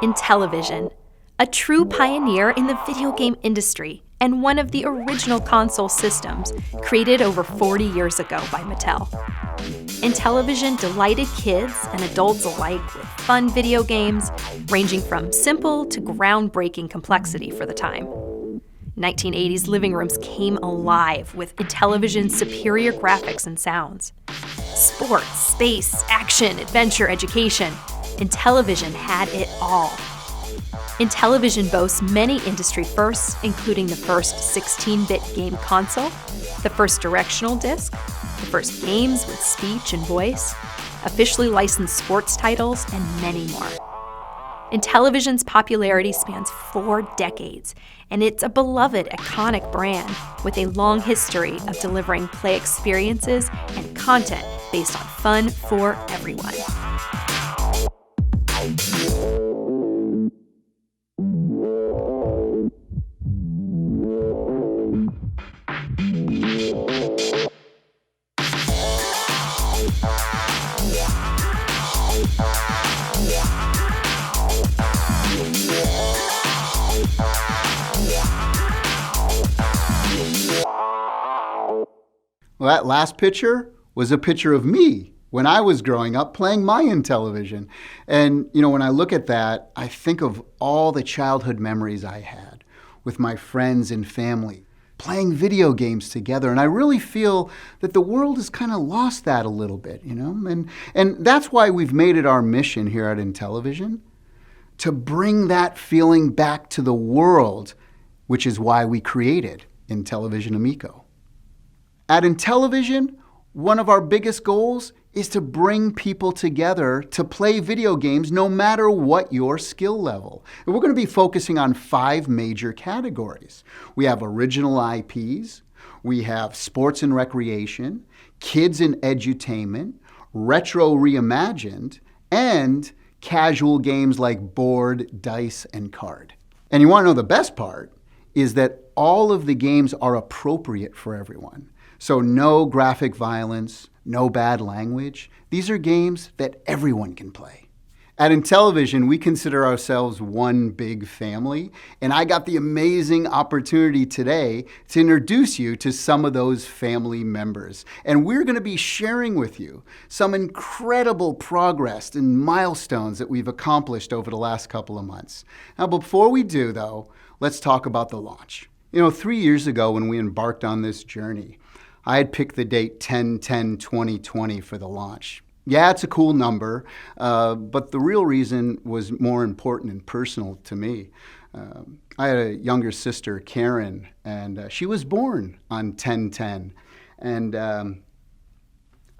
Intellivision, a true pioneer in the video game industry and one of the original console systems created over 40 years ago by Mattel. Intellivision delighted kids and adults alike with fun video games ranging from simple to groundbreaking complexity for the time. 1980s living rooms came alive with Intellivision's superior graphics and sounds. Sports, space, action, adventure, education. Intellivision had it all. Intellivision boasts many industry firsts, including the first 16-bit game console, the first directional disc, the first games with speech and voice, officially licensed sports titles, and many more. Intellivision's popularity spans 4 decades, and it's a beloved, iconic brand with a long history of delivering play experiences and content based on fun for everyone. Well, that last picture was a picture of me when I was growing up playing my Intellivision. And, when I look at that, I think of all the childhood memories I had with my friends and family, playing video games together. And I really feel that the world has kind of lost that a little bit, And that's why we've made it our mission here at Intellivision to bring that feeling back to the world, which is why we created Intellivision Amico. At Intellivision, one of our biggest goals is to bring people together to play video games no matter what your skill level. And we're going to be focusing on 5 major categories. We have original IPs, We have sports and recreation, kids and edutainment, retro reimagined, and casual games like board, dice, and card. And you want to know the best part is that all of the games are appropriate for everyone. So no graphic violence, no bad language. These are games that everyone can play. At Intellivision, we consider ourselves one big family, and I got the amazing opportunity today to introduce you to some of those family members. And we're going to be sharing with you some incredible progress and milestones that we've accomplished over the last couple of months. Now, before we do, though, let's talk about the launch. 3 years ago when we embarked on this journey, I had picked the date 10/10/2020 for the launch. Yeah, it's a cool number, but the real reason was more important and personal to me. I had a younger sister, Karen, and she was born on 10/10. And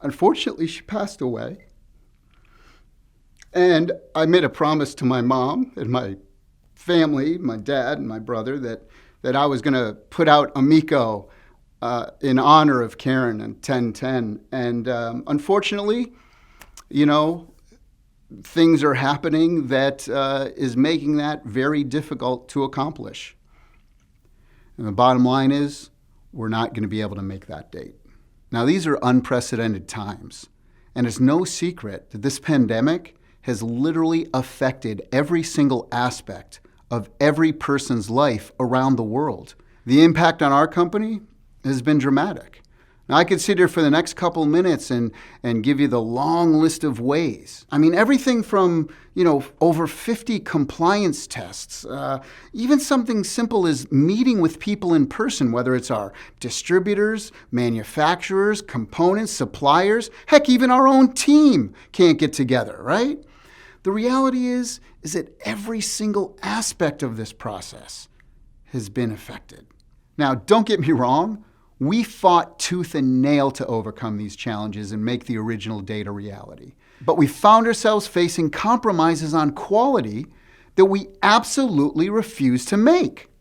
unfortunately, she passed away. And I made a promise to my mom and my family, my dad and my brother, that I was going to put out Amico in honor of Karen on 10/10. And unfortunately, things are happening that is making that very difficult to accomplish. And the bottom line is, we're not going to be able to make that date. Now, these are unprecedented times, and it's no secret that this pandemic has literally affected every single aspect of every person's life around the world. The impact on our company has been dramatic. Now, I could sit here for the next couple minutes and give you the long list of ways. I mean, everything from, over 50 compliance tests, even something simple as meeting with people in person, whether it's our distributors, manufacturers, components, suppliers, heck, even our own team can't get together, right? The reality is that every single aspect of this process has been affected. Now, don't get me wrong. We fought tooth and nail to overcome these challenges and make the original date a reality. But we found ourselves facing compromises on quality that we absolutely refused to make.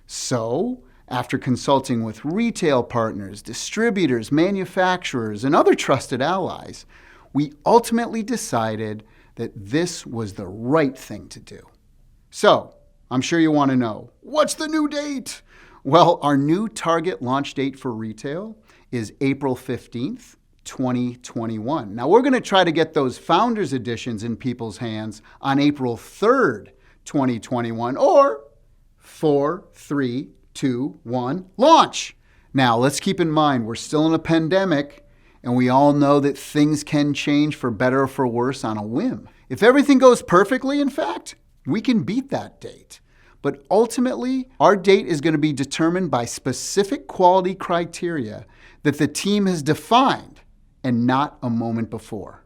So, after consulting with retail partners, distributors, manufacturers, and other trusted allies, we ultimately decided that this was the right thing to do. So, I'm sure you want to know, what's the new date? Well, our new target launch date for retail is April 15th, 2021. Now, we're going to try to get those Founders Editions in people's hands on April 3rd, 2021, or 4, 3, 2, 1, launch. Now, let's keep in mind, we're still in a pandemic, and we all know that things can change for better or for worse on a whim. If everything goes perfectly, in fact, we can beat that date. But ultimately, our date is going to be determined by specific quality criteria that the team has defined and not a moment before.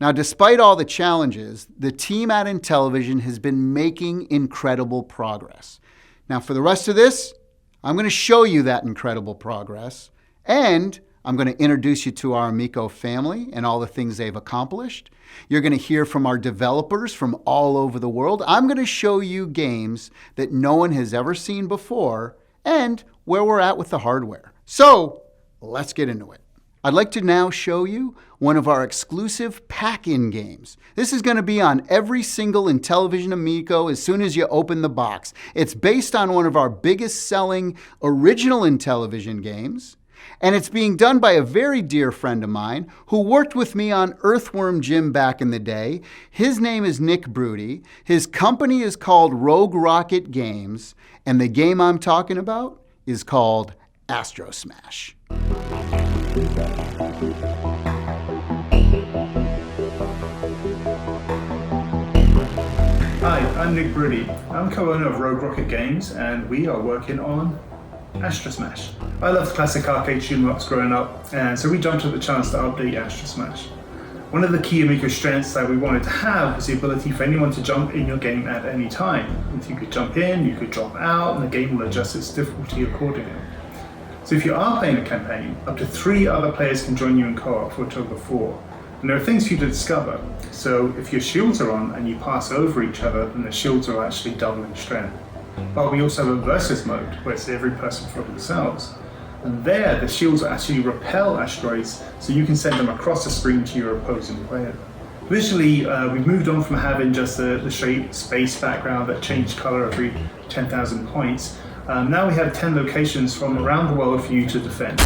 Now, despite all the challenges, the team at Intellivision has been making incredible progress. Now, for the rest of this, I'm going to show you that incredible progress, and I'm going to introduce you to our Amico family and all the things they've accomplished. You're going to hear from our developers from all over the world. I'm going to show you games that no one has ever seen before and where we're at with the hardware. So let's get into it. I'd like to now show you one of our exclusive pack-in games. This is going to be on every single Intellivision Amico as soon as you open the box. It's based on one of our biggest selling original Intellivision games. And it's being done by a very dear friend of mine who worked with me on Earthworm Jim back in the day. His name is Nick Brody. His company is called Rogue Rocket Games. And the game I'm talking about is called Astro Smash. Hi, I'm Nick Brody. I'm co-owner of Rogue Rocket Games, and we are working on Astro Smash. I loved classic arcade shoot-'em-ups growing up, and so we jumped at the chance to update Astro Smash. One of the key Amico strengths that we wanted to have was the ability for anyone to jump in your game at any time. If you could jump in, you could drop out, and the game will adjust its difficulty accordingly. So if you are playing a campaign, up to 3 other players can join you in co-op for a total of 4. And there are things for you to discover. So if your shields are on and you pass over each other, then the shields are actually double in strength. But we also have a versus mode, where it's every person for themselves. And there, the shields actually repel asteroids, so you can send them across the screen to your opposing player. Visually, we've moved on from having just the straight space background that changed color every 10,000 points. Now we have 10 locations from around the world for you to defend.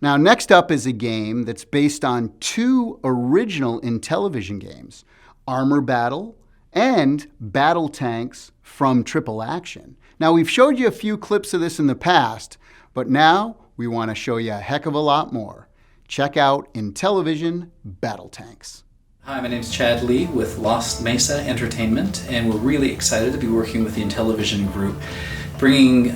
Now, next up is a game that's based on two original Intellivision games, Armor Battle and Battle Tanks from Triple Action. Now, we've showed you a few clips of this in the past, but now we want to show you a heck of a lot more. Check out Intellivision Battle Tanks. Hi, my name is Chad Lee with Lost Mesa Entertainment, and we're really excited to be working with the Intellivision group, bringing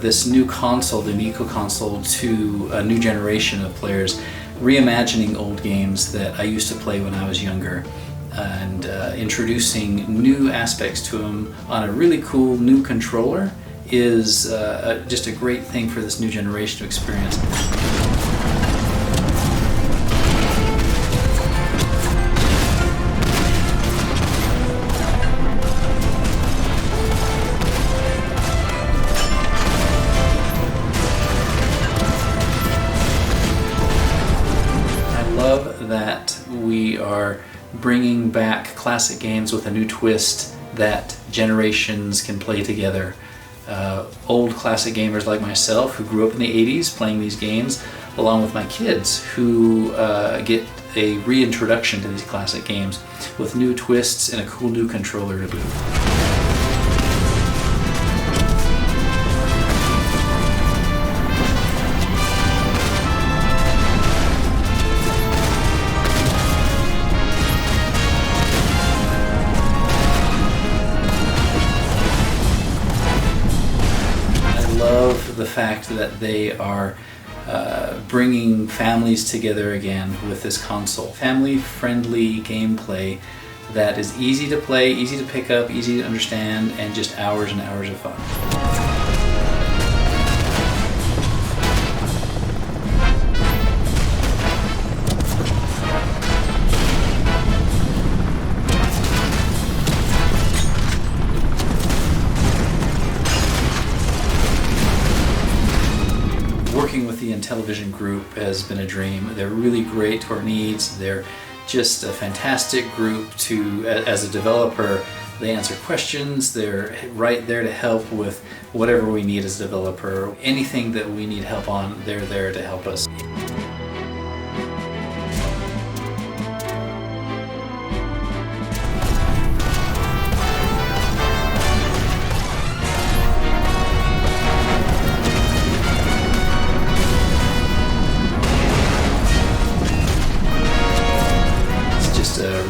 this new console, the Amico console, to a new generation of players, reimagining old games that I used to play when I was younger, and introducing new aspects to them on a really cool new controller is just a great thing for this new generation to experience. That we are bringing back classic games with a new twist that generations can play together. Old classic gamers like myself who grew up in the 80s playing these games, along with my kids who get a reintroduction to these classic games with new twists and a cool new controller to boot. The fact that they are bringing families together again with this console. Family-friendly gameplay that is easy to play, easy to pick up, easy to understand, and just hours and hours of fun. Working with the Intellivision group has been a dream. They're really great to our needs. They're just a fantastic group to, as a developer, they answer questions. They're right there to help with whatever we need as a developer. Anything that we need help on, they're there to help us.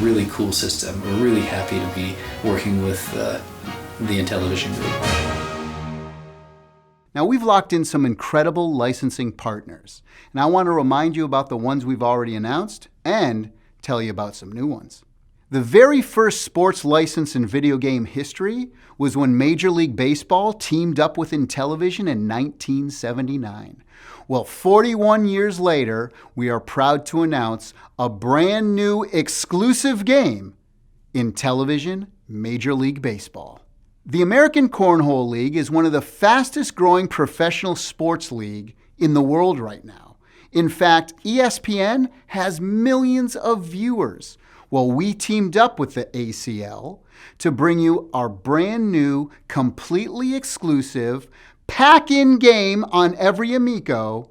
Really cool system. We're really happy to be working with the Intellivision group. Now, we've locked in some incredible licensing partners, and I want to remind you about the ones we've already announced and tell you about some new ones. The very first sports license in video game history was when Major League Baseball teamed up with Intellivision in 1979. Well, 41 years later, we are proud to announce a brand new exclusive game, Intellivision Major League Baseball. The American Cornhole League is one of the fastest growing professional sports league in the world right now. In fact, ESPN has millions of viewers. Well, we teamed up with the ACL to bring you our brand new, completely exclusive, pack-in game on every Amico,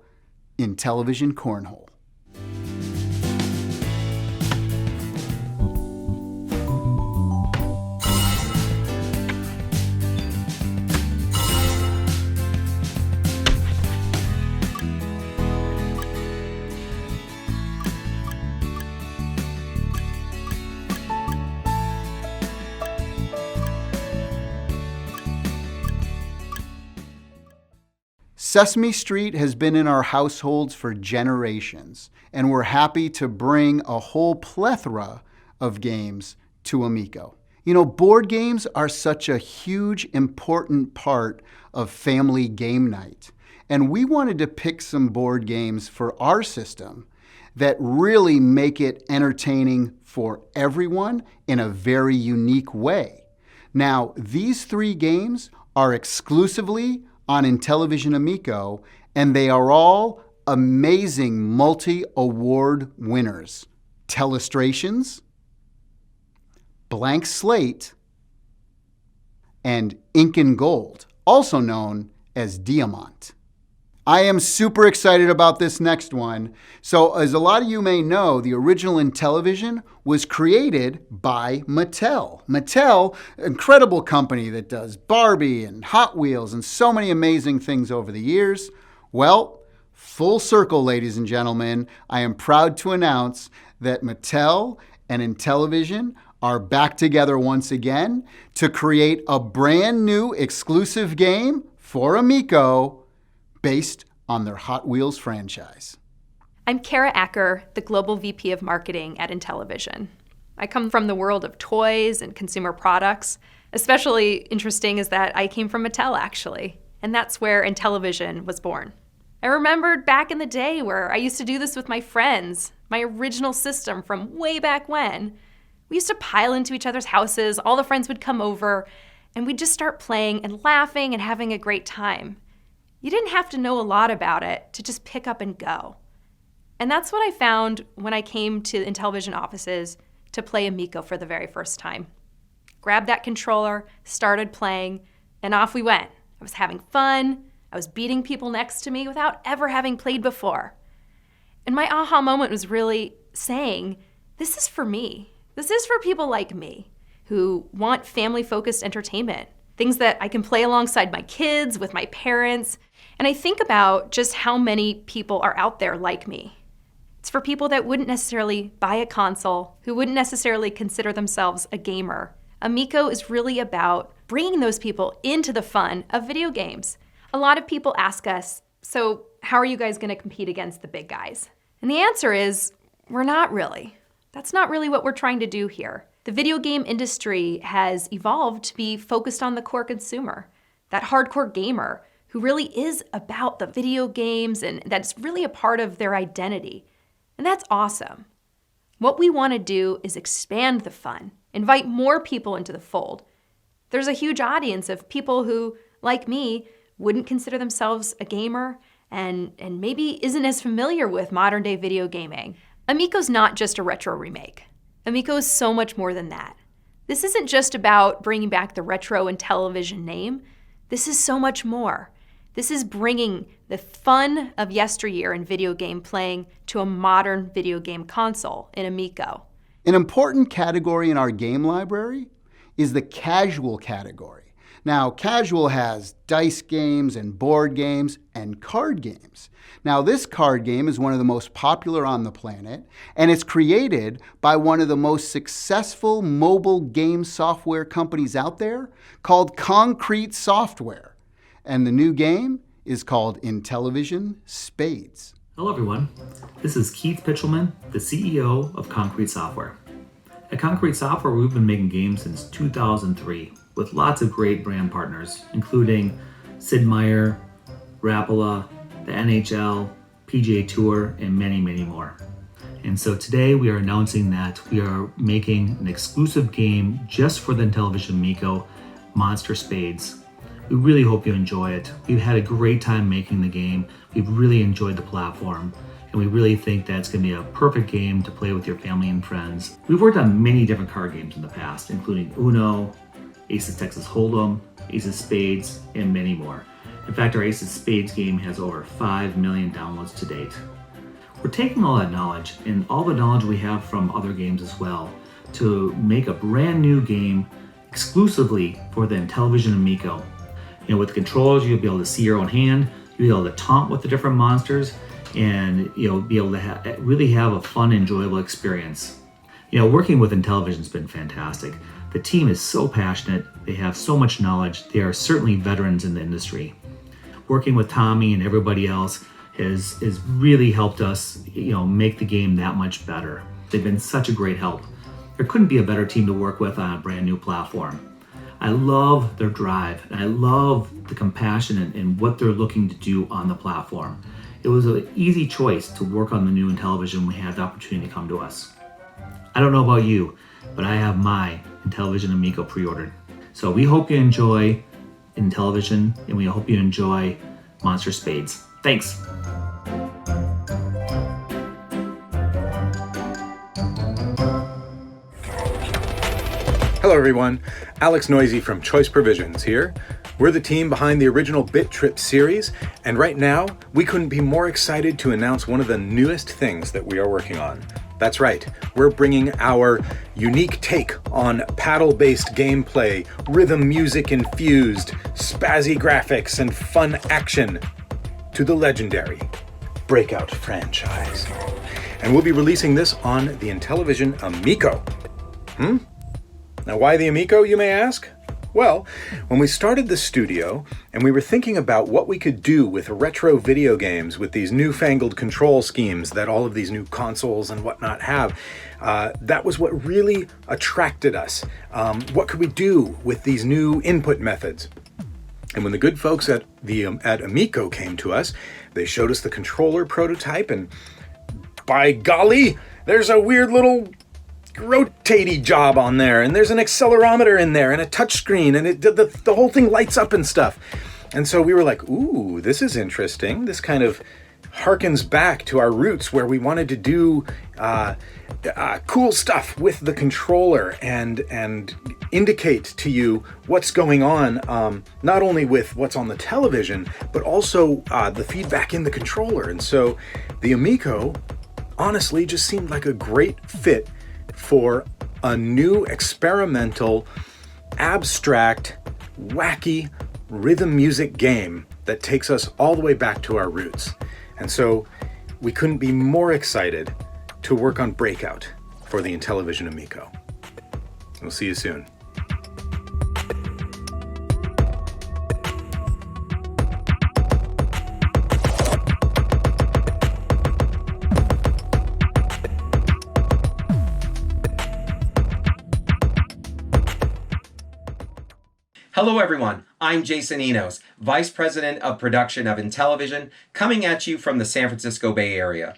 Intellivision Cornhole. Sesame Street has been in our households for generations, and we're happy to bring a whole plethora of games to Amico. You know, board games are such a huge, important part of family game night, and we wanted to pick some board games for our system that really make it entertaining for everyone in a very unique way. Now, these 3 games are exclusively on Intellivision Amico, and they are all amazing multi-award winners. Telestrations, Blank Slate, and Ink and Gold, also known as Diamant. I am super excited about this next one. So as a lot of you may know, the original Intellivision was created by Mattel. Mattel, incredible company that does Barbie and Hot Wheels and so many amazing things over the years. Well, full circle, ladies and gentlemen, I am proud to announce that Mattel and Intellivision are back together once again to create a brand new exclusive game for Amico based on their Hot Wheels franchise. I'm Kara Acker, the Global VP of Marketing at Intellivision. I come from the world of toys and consumer products. Especially interesting is that I came from Mattel, actually, and that's where Intellivision was born. I remembered back in the day where I used to do this with my friends, my original system from way back when. We used to pile into each other's houses, all the friends would come over, and we'd just start playing and laughing and having a great time. You didn't have to know a lot about it to just pick up and go. And that's what I found when I came to Intellivision offices to play Amico for the very first time. Grabbed that controller, started playing, and off we went. I was having fun. I was beating people next to me without ever having played before. And my aha moment was really saying, this is for me. This is for people like me who want family-focused entertainment, things that I can play alongside my kids, with my parents. And I think about just how many people are out there like me. It's for people that wouldn't necessarily buy a console, who wouldn't necessarily consider themselves a gamer. Amico is really about bringing those people into the fun of video games. A lot of people ask us, so how are you guys going to compete against the big guys? And the answer is, we're not really. That's not really what we're trying to do here. The video game industry has evolved to be focused on the core consumer, that hardcore gamer who really is about the video games and that's really a part of their identity. And that's awesome. What we want to do is expand the fun, invite more people into the fold. There's a huge audience of people who, like me, wouldn't consider themselves a gamer and maybe isn't as familiar with modern day video gaming. Amico's not just a retro remake. Amico is so much more than that. This isn't just about bringing back the retro Intellivision name. This is so much more. This is bringing the fun of yesteryear in video game playing to a modern video game console in Amico. An important category in our game library is the casual category. Now, casual has dice games and board games and card games. Now, this card game is one of the most popular on the planet, and it's created by one of the most successful mobile game software companies out there called Concrete Software. And the new game is called Intellivision Spades. Hello everyone, this is Keith Pitchelman, the CEO of Concrete Software. At Concrete Software, we've been making games since 2003 with lots of great brand partners, including Sid Meier, Rapala, the NHL, PGA Tour, and many, many more. And so today we are announcing that we are making an exclusive game just for the Intellivision Amico, Monster Spades. We really hope you enjoy it. We've had a great time making the game. We've really enjoyed the platform, and we really think that it's going to be a perfect game to play with your family and friends. We've worked on many different card games in the past, including Uno, Aces Texas Hold'em, Aces Spades, and many more. In fact, our Aces Spades game has over 5 million downloads to date. We're taking all that knowledge and all the knowledge we have from other games as well to make a brand new game exclusively for the Intellivision Amico. With the controls, you'll be able to see your own hand, you'll be able to taunt with the different monsters, and you'll be able to really have a fun, enjoyable experience. Working with Intellivision's been fantastic. The team is so passionate, they have so much knowledge, they are certainly veterans in the industry. Working with Tommy and everybody else has really helped us, make the game that much better. They've been such a great help. There couldn't be a better team to work with on a brand new platform. I love their drive, and I love the compassion and what they're looking to do on the platform. It was an easy choice to work on the new Intellivision when we had the opportunity to come to us. I don't know about you, but I have my Intellivision Amico pre-ordered. So we hope you enjoy Intellivision, and we hope you enjoy Monster Spades. Thanks. Hello everyone, Alex Noisy from Choice Provisions here. We're the team behind the original Bit Trip series, and right now we couldn't be more excited to announce one of the newest things that we are working on. That's right, we're bringing our unique take on paddle-based gameplay, rhythm music infused, spazzy graphics, and fun action to the legendary Breakout franchise. And we'll be releasing this on the Intellivision Amico. Now why the Amico, you may ask? Well, when we started the studio and we were thinking about what we could do with retro video games with these newfangled control schemes that all of these new consoles and whatnot have, that was what really attracted us. What could we do with these new input methods? And when the good folks at Amico came to us, they showed us the controller prototype, and by golly, there's a weird little rotatey job on there, and there's an accelerometer in there, and a touchscreen, and the whole thing lights up and stuff. And so we were like, ooh, this is interesting. This kind of harkens back to our roots where we wanted to do cool stuff with the controller and indicate to you what's going on, not only with what's on the television, but also the feedback in the controller. And so the Amico honestly just seemed like a great fit for a new experimental, abstract, wacky rhythm music game that takes us all the way back to our roots. And so we couldn't be more excited to work on Breakout for the Intellivision Amico. We'll see you soon. Hello everyone, I'm Jason Enos, Vice President of Production of Intellivision, coming at you from the San Francisco Bay Area.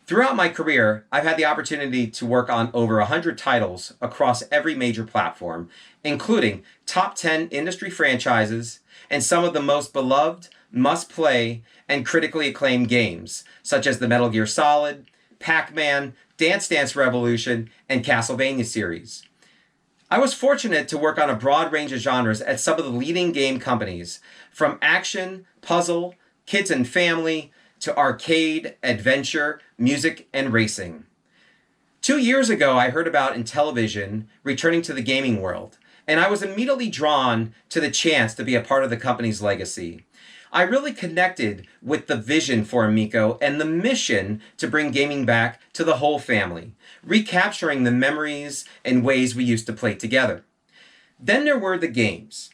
Throughout my career, I've had the opportunity to work on over 100 titles across every major platform, including top 10 industry franchises and some of the most beloved, must-play, and critically acclaimed games, such as the Metal Gear Solid, Pac-Man, Dance Dance Revolution, and Castlevania series. I was fortunate to work on a broad range of genres at some of the leading game companies, from action, puzzle, kids and family, to arcade, adventure, music, and racing. 2 years ago, I heard about Intellivision returning to the gaming world, and I was immediately drawn to the chance to be a part of the company's legacy. I really connected with the vision for Amico and the mission to bring gaming back to the whole family, recapturing the memories and ways we used to play together. Then there were the games.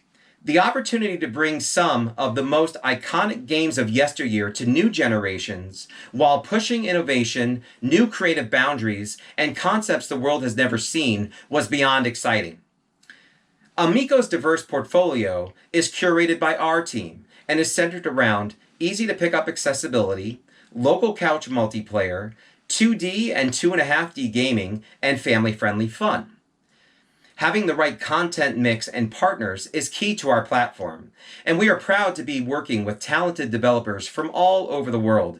The opportunity to bring some of the most iconic games of yesteryear to new generations while pushing innovation, new creative boundaries, and concepts the world has never seen was beyond exciting. Amico's diverse portfolio is curated by our team and is centered around easy-to-pick-up accessibility, local couch multiplayer, 2D and 2.5D gaming, and family-friendly fun. Having the right content mix and partners is key to our platform, and we are proud to be working with talented developers from all over the world,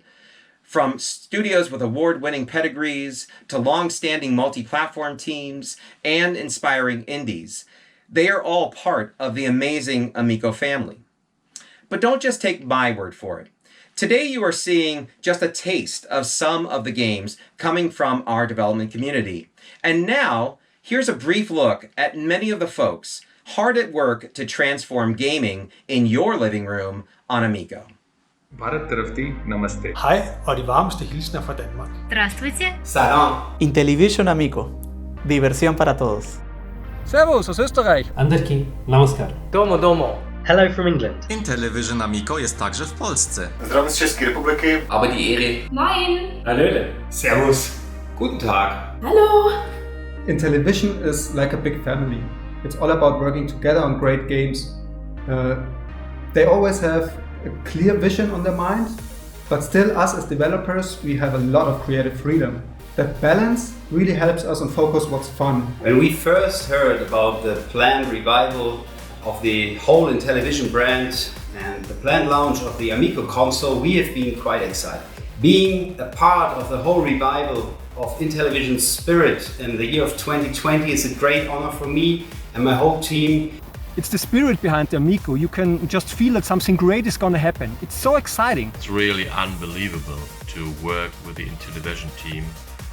from studios with award-winning pedigrees to long-standing multi-platform teams and inspiring indies. They are all part of the amazing Amico family. But don't just take my word for it. Today you are seeing just a taste of some of the games coming from our development community. And now, here's a brief look at many of the folks hard at work to transform gaming in your living room on Amico. Hej, og de varmeste hilsner fra Danmark. Здравствуйте. Salam. Intellivision Amico. Diversión para todos. Servus aus Österreich. Andarki, namaskar. Domo, domo. Hello from England. Intellivision Amico jest także w Polsce. Zdravím z České republiky. Aber die Ehre. Moin. Hallöle. Servus. Guten Tag. Hallo. Intellivision is like a big family. It's all about working together on great games. They always have a clear vision on their mind, but still us as developers, we have a lot of creative freedom. That balance really helps us and focus what's fun. When we first heard about the planned revival of the whole Intellivision brand and the planned launch of the Amico console, we have been quite excited. Being a part of the whole revival of Intellivision's spirit in the year of 2020 is a great honor for me and my whole team. It's the spirit behind the Amico. You can just feel that something great is going to happen. It's so exciting. It's really unbelievable to work with the Intellivision team.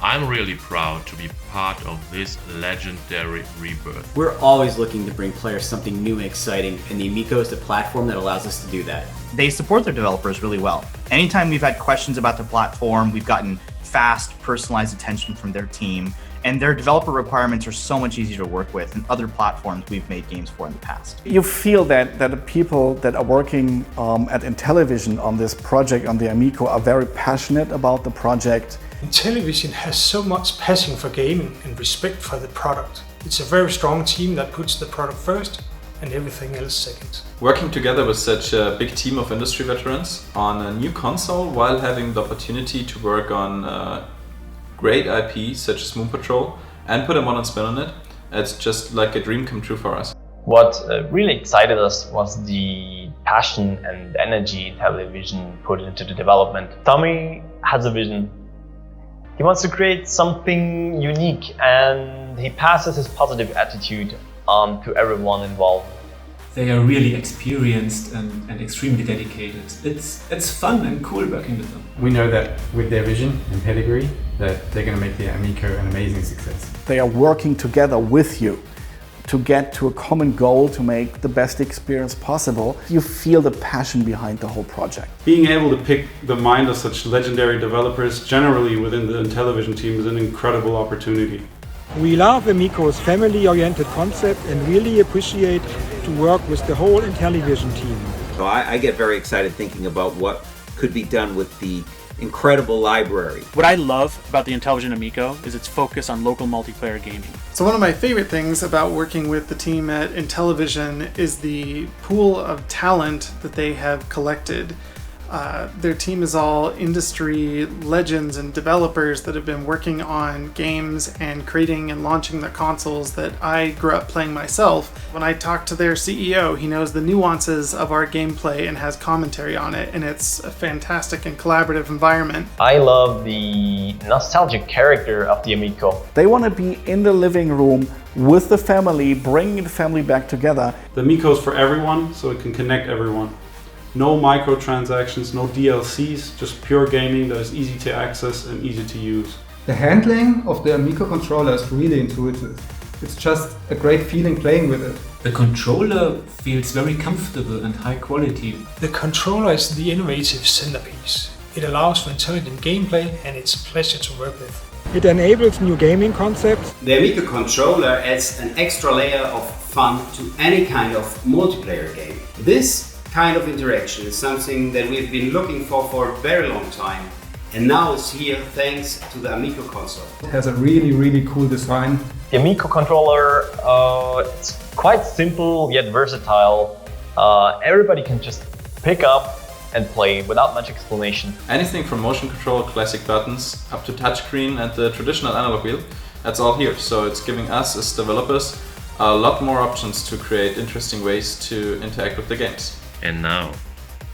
I'm really proud to be part of this legendary rebirth. We're always looking to bring players something new and exciting, and the Amico is the platform that allows us to do that. They support their developers really well. Anytime we've had questions about the platform, we've gotten fast, personalized attention from their team, and their developer requirements are so much easier to work with than other platforms we've made games for in the past. You feel that the people that are working at Intellivision on this project, on the Amico, are very passionate about the project. Intellivision has so much passion for gaming and respect for the product. It's a very strong team that puts the product first and everything else second. Working together with such a big team of industry veterans on a new console while having the opportunity to work on great IP such as Moon Patrol and put a modern spin on it, it's just like a dream come true for us. What really excited us was the passion and energy Intellivision put into the development. Tommy has a vision. He wants to create something unique, and he passes his positive attitude on to everyone involved. They are really experienced and extremely dedicated. It's fun and cool working with them. We know that with their vision and pedigree that they're going to make the Amico an amazing success. They are working together with you to get to a common goal to make the best experience possible. You feel the passion behind the whole project. Being able to pick the mind of such legendary developers generally within the Intellivision team is an incredible opportunity. We love Amico's family-oriented concept and really appreciate to work with the whole Intellivision team. So I get very excited thinking about what could be done with the incredible library. What I love about the Intellivision Amico is its focus on local multiplayer gaming. So one of my favorite things about working with the team at Intellivision is the pool of talent that they have collected. Their team is all industry legends and developers that have been working on games and creating and launching the consoles that I grew up playing myself. When I talk to their CEO, he knows the nuances of our gameplay and has commentary on it, and it's a fantastic and collaborative environment. I love the nostalgic character of the Amico. They want to be in the living room with the family, bringing the family back together. The Amico is for everyone, so it can connect everyone. No microtransactions, no DLCs, just pure gaming that is easy to access and easy to use. The handling of the Amico controller is really intuitive. It's just a great feeling playing with it. The controller feels very comfortable and high quality. The controller is the innovative centerpiece. It allows for intelligent gameplay and it's a pleasure to work with. It enables new gaming concepts. The Amico controller adds an extra layer of fun to any kind of multiplayer game. This kind of interaction is something that we've been looking for a very long time, and now it's here thanks to the Amico console. It has a really cool design. The Amico controller, it's quite simple yet versatile. Everybody can just pick up and play without much explanation. Anything from motion control, classic buttons, up to touchscreen and the traditional analog wheel, that's all here. So it's giving us as developers a lot more options to create interesting ways to interact with the games. And now,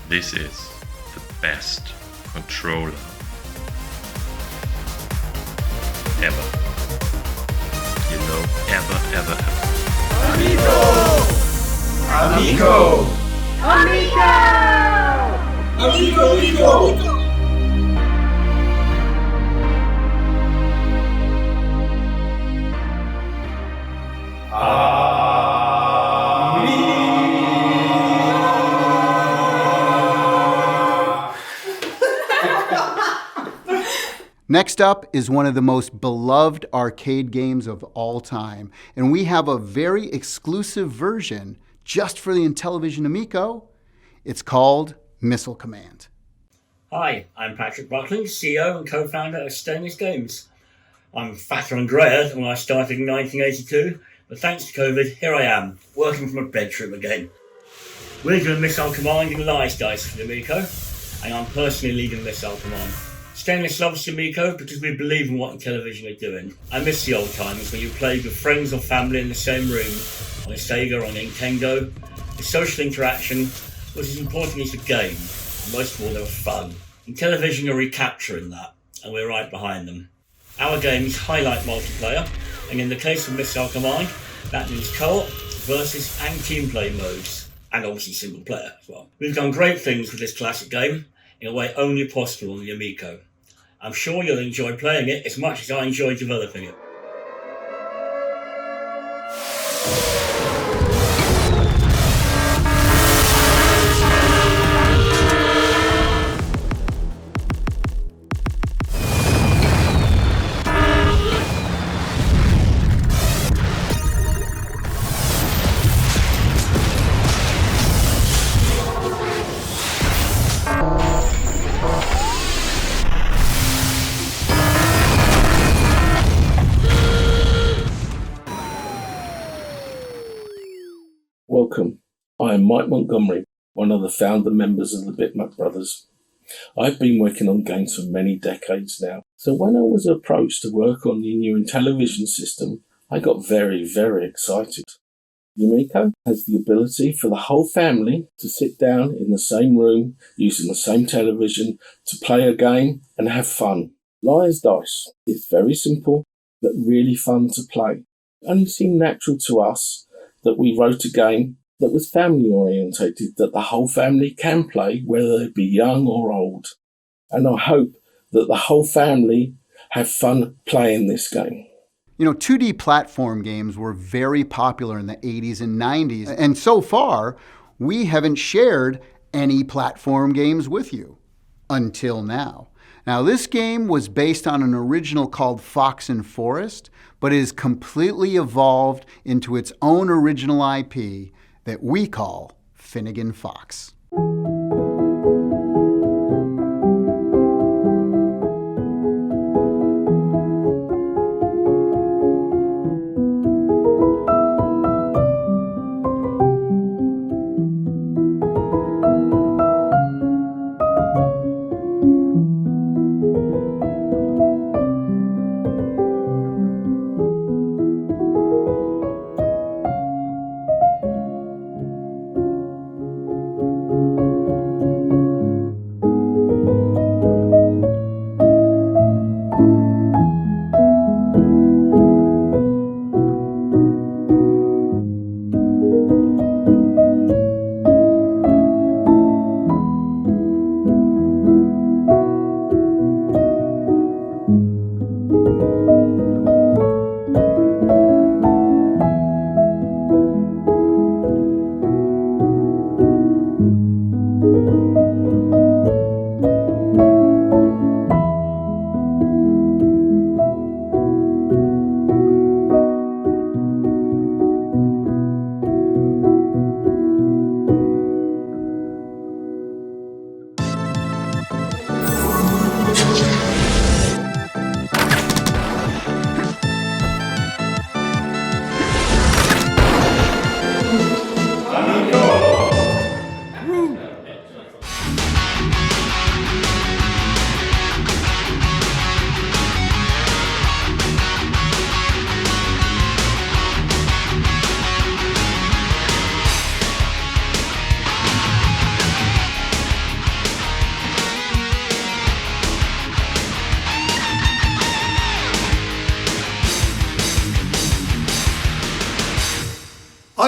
this is the best controller ever. You know, ever. Amico! Amico! Amico! Next up is one of the most beloved arcade games of all time, and we have a very exclusive version just for the Intellivision Amico. It's called Missile Command. Hi, I'm Patrick Buckling, CEO and co-founder of Stainless Games. I'm fatter and greyer than when I started in 1982, but thanks to COVID, here I am, working from a bedroom again. We're doing Missile Command in Lies Dice for the Amico, and I'm personally leading Missile Command. Stainless loves the Amico because we believe in what Intellivision are doing. I miss the old times when you played with friends or family in the same room, on a Sega or on Nintendo. The social interaction was as important as the game, and most of all they were fun. Intellivision are recapturing that, and we're right behind them. Our games highlight multiplayer, and in the case of Missile Command, that means co-op, versus and team play modes, and obviously single player as well. We've done great things with this classic game in a way only possible on the Amico. I'm sure you'll enjoy playing it as much as I enjoy developing it. Welcome. I am Mike Montgomery, one of the founder members of the Bitmap Brothers. I've been working on games for many decades now, so when I was approached to work on the new Intellivision system, I got very excited. The Amico has the ability for the whole family to sit down in the same room using the same television to play a game and have fun. Lies Dice is very simple but really fun to play. It only seemed natural to us that we wrote a game that was family orientated, that the whole family can play, whether they be young or old. And I hope that the whole family have fun playing this game. You know, 2D platform games were very popular in the 80s and 90s, and so far, we haven't shared any platform games with you until now. Now, this game was based on an original called Fox and Forest, but is completely evolved into its own original IP that we call Finnegan Fox.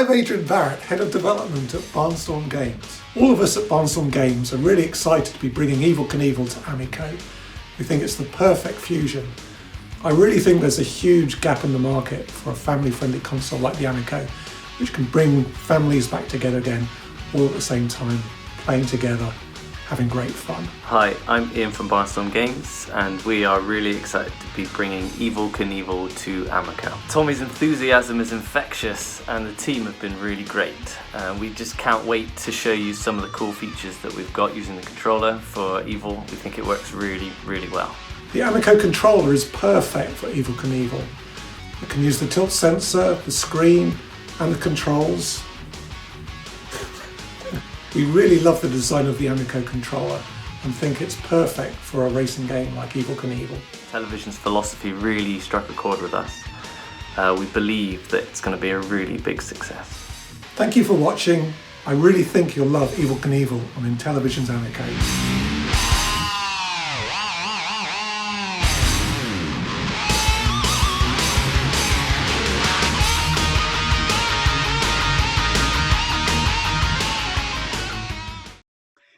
I'm Adrian Barrett, Head of Development at Barnstorm Games. All of us at Barnstorm Games are really excited to be bringing Evel Knievel to Amico. We think it's the perfect fusion. I really think there's a huge gap in the market for a family-friendly console like the Amico, which can bring families back together again, all at the same time, playing together, having great fun. Hi, I'm Ian from Barnstorm Games, and we are really excited to be bringing Evel Knievel to Amico. Tommy's enthusiasm is infectious, and the team have been really great. We just can't wait to show you some of the cool features that we've got using the controller for Evel. We think it works really, really well. The Amico controller is perfect for Evel Knievel. It can use the tilt sensor, the screen, and the controls. We really love the design of the Amico controller and think it's perfect for a racing game like Evel Knievel. Intellivision's philosophy really struck a chord with us. We believe that it's going to be a really big success. Thank you for watching. I really think you'll love Evel Knievel on Intellivision's Amico.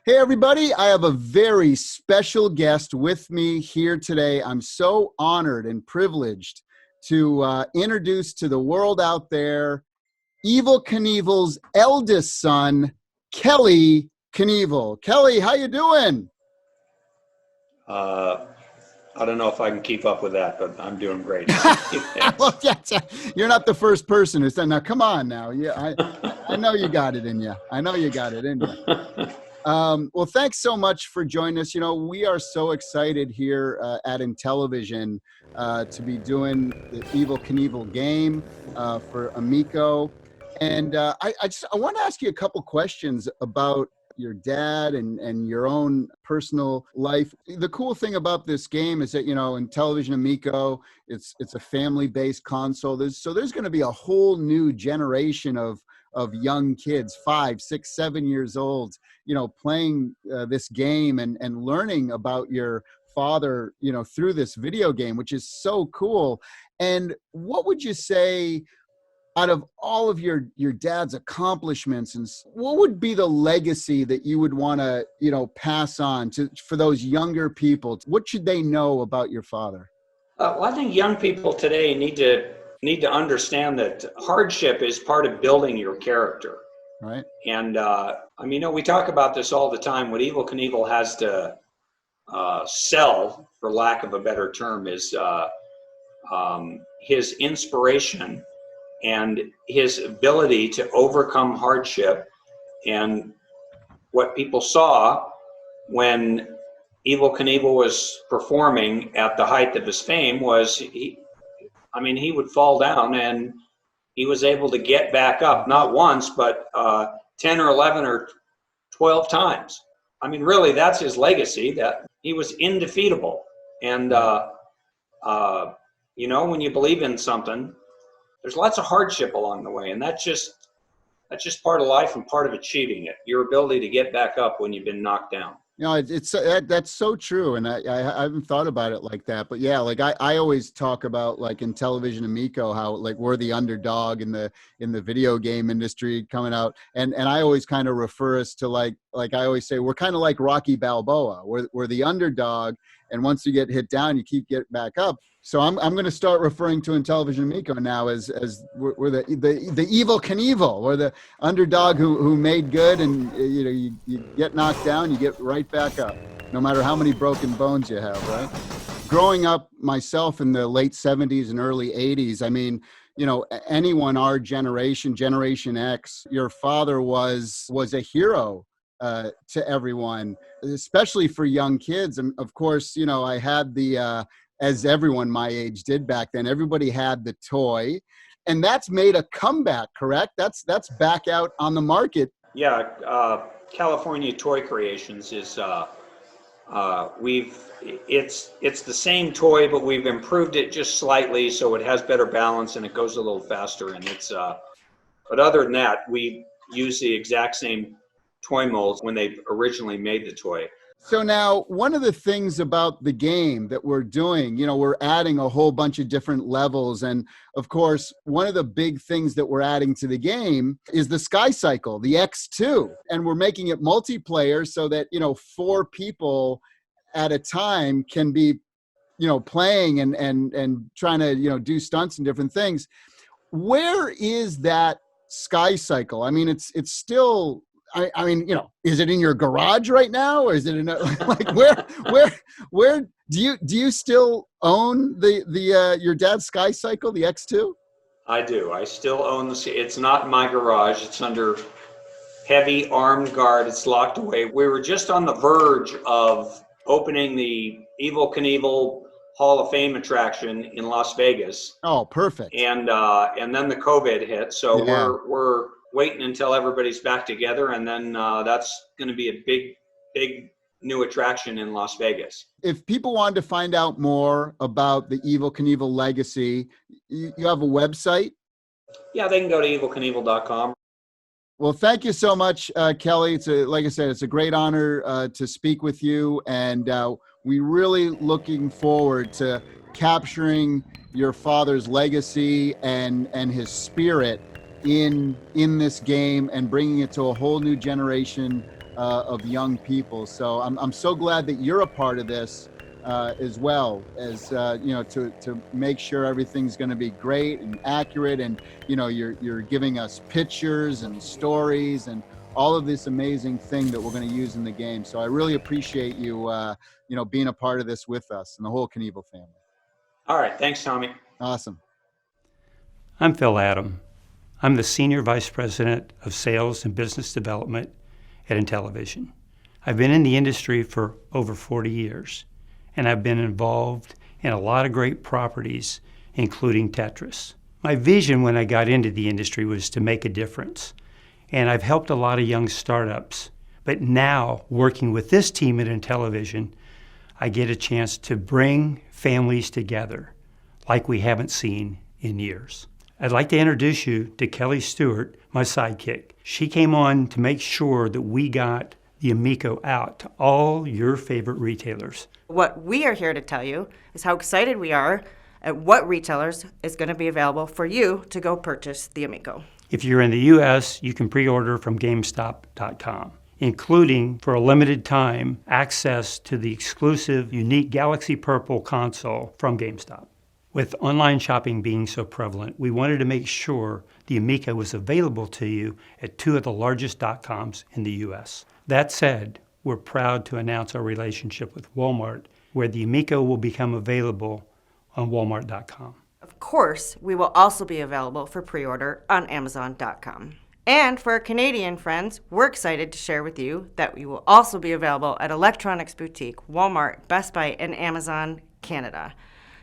Hey everybody, I have a very special guest with me here today. I'm so honored and privileged to introduce to the world out there Evel Knievel's eldest son, Kelly Knievel. Kelly, how you doing? I don't know if I can keep up with that, but I'm doing great. Well, you're not the first person who said, now come on now. Yeah, I know you got it in you. I know you got it in you. Well, thanks so much for joining us. You know, we are so excited here at Intellivision to be doing the Evel Knievel game for Amico. And I want to ask you a couple questions about your dad and your own personal life. The cool thing about this game is that, you know, Intellivision Amico, it's a family-based console. There's going to be a whole new generation of young kids, 5, 6, 7 years old, you know, playing this game and learning about your father, you know, through this video game, which is so cool. And what would you say, out of all of your dad's accomplishments, and what would be the legacy that you would want to, you know, pass on for those younger people? What should they know about your father? Well, I think young people today need to understand that hardship is part of building your character. Right. And I mean, you know, we talk about this all the time. What Evel Knievel has to sell, for lack of a better term, is his inspiration and his ability to overcome hardship. And what people saw when Evel Knievel was performing at the height of his fame was he would fall down and he was able to get back up, not once, but 10 or 11 or 12 times. I mean, really, that's his legacy, that he was indefeatable. And, you know, when you believe in something, there's lots of hardship along the way. And that's just part of life and part of achieving it, your ability to get back up when you've been knocked down. You know, that's so true, and I haven't thought about it like that. But yeah, like I always talk about, like, in Intellivision Amico, how like we're the underdog in the video game industry coming out, and I always kind of refer us to like I always say we're kind of like Rocky Balboa. We're the underdog, and once you get hit down, you keep getting back up. So I'm going to start referring to Intellivision Amico now as we're the Evel Knievel. We're the underdog who made good, and you know, you get knocked down, you get right back up, no matter how many broken bones you have, right? Growing up myself in the late 70s and early 80s, I mean, you know, anyone our generation, Generation X, your father was a hero to everyone, especially for young kids. And of course, you know, I had the as everyone my age did back then, everybody had the toy, and that's made a comeback, correct? That's back out on the market. Yeah, California Toy Creations is it's the same toy, but we've improved it just slightly so it has better balance and it goes a little faster. And it's but other than that, we use the exact same toy molds when they originally made the toy. So now, one of the things about the game that we're doing, we're adding a whole bunch of different levels. And of course, one of the big things that we're adding to the game is the Sky Cycle, the X2. And we're making it multiplayer so that, 4 people at a time can be, playing and trying to, do stunts and different things. Where is that Sky Cycle? I mean, it's still... I mean, is it in your garage right now, or is it in where do you still own the your dad's Sky Cycle, the X2? I do. I still own it's not in my garage. It's under heavy armed guard. It's locked away. We were just on the verge of opening the Evel Knievel Hall of Fame attraction in Las Vegas. Oh, perfect. And then the COVID hit, so Yeah. we're waiting until everybody's back together, and then that's going to be a big new attraction in Las Vegas. If people wanted to find out more about the Evel Knievel legacy, you have a website? Yeah, they can go to evilknievel.com. Well, thank you so much, Kelly. Like I said, it's a great honor to speak with you, and we really looking forward to capturing your father's legacy and his spirit in this game and bringing it to a whole new generation of young people. So I'm so glad that you're a part of this as well, as to make sure everything's going to be great and accurate, and you're giving us pictures and stories and all of this amazing thing that we're going to use in the game. So I really appreciate you being a part of this with us and the whole Knievel family. All right, thanks, Tommy. Awesome. I'm Phil Adam. I'm the Senior Vice President of Sales and Business Development at Intellivision. I've been in the industry for over 40 years, and I've been involved in a lot of great properties, including Tetris. My vision when I got into the industry was to make a difference, and I've helped a lot of young startups. But now, working with this team at Intellivision, I get a chance to bring families together like we haven't seen in years. I'd like to introduce you to Kelly Stewart, my sidekick. She came on to make sure that we got the Amico out to all your favorite retailers. What we are here to tell you is how excited we are at what retailers is going to be available for you to go purchase the Amico. If you're in the US, you can pre-order from GameStop.com, including, for a limited time, access to the exclusive, unique Galaxy Purple console from GameStop. With online shopping being so prevalent, we wanted to make sure the Amico was available to you at 2 of the largest .coms in the US. That said, we're proud to announce our relationship with Walmart, where the Amico will become available on Walmart.com. Of course, we will also be available for pre-order on Amazon.com. And for our Canadian friends, we're excited to share with you that we will also be available at Electronics Boutique, Walmart, Best Buy, and Amazon Canada.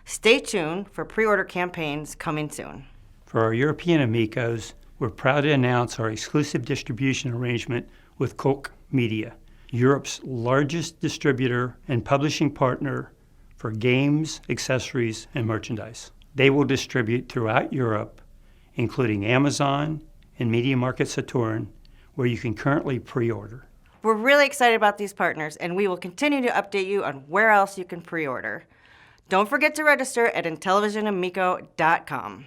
Stay tuned for pre-order campaigns coming soon. For our European Amicos, we're proud to announce our exclusive distribution arrangement with Koch Media, Europe's largest distributor and publishing partner for games, accessories, and merchandise. They will distribute throughout Europe, including Amazon and Media Market Saturn, where you can currently pre-order. We're really excited about these partners, and we will continue to update you on where else you can pre-order. Don't forget to register at IntellivisionAmico.com.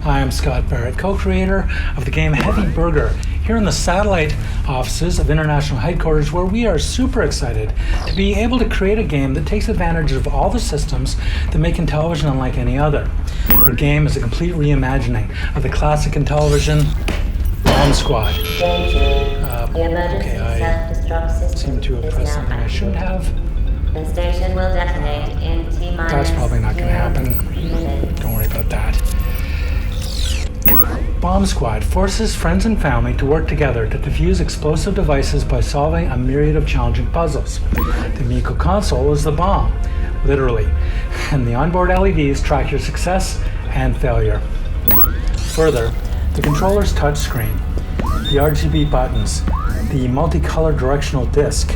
Hi, I'm Scott Barrett, co-creator of the game Heavy Burger, here in the satellite offices of International Headquarters, where we are super excited to be able to create a game that takes advantage of all the systems that make Intellivision unlike any other. Our game is a complete reimagining of the classic Intellivision Bomb Squad. Okay, I seem to have pressed something I shouldn't have. The station will detonate in T-minus. That's probably not going to happen. Don't worry about that. Bomb Squad forces friends and family to work together to defuse explosive devices by solving a myriad of challenging puzzles. The Amico console is the bomb, literally, and the onboard LEDs track your success and failure. Further, the controller's touchscreen, the RGB buttons, the multicolored directional disc,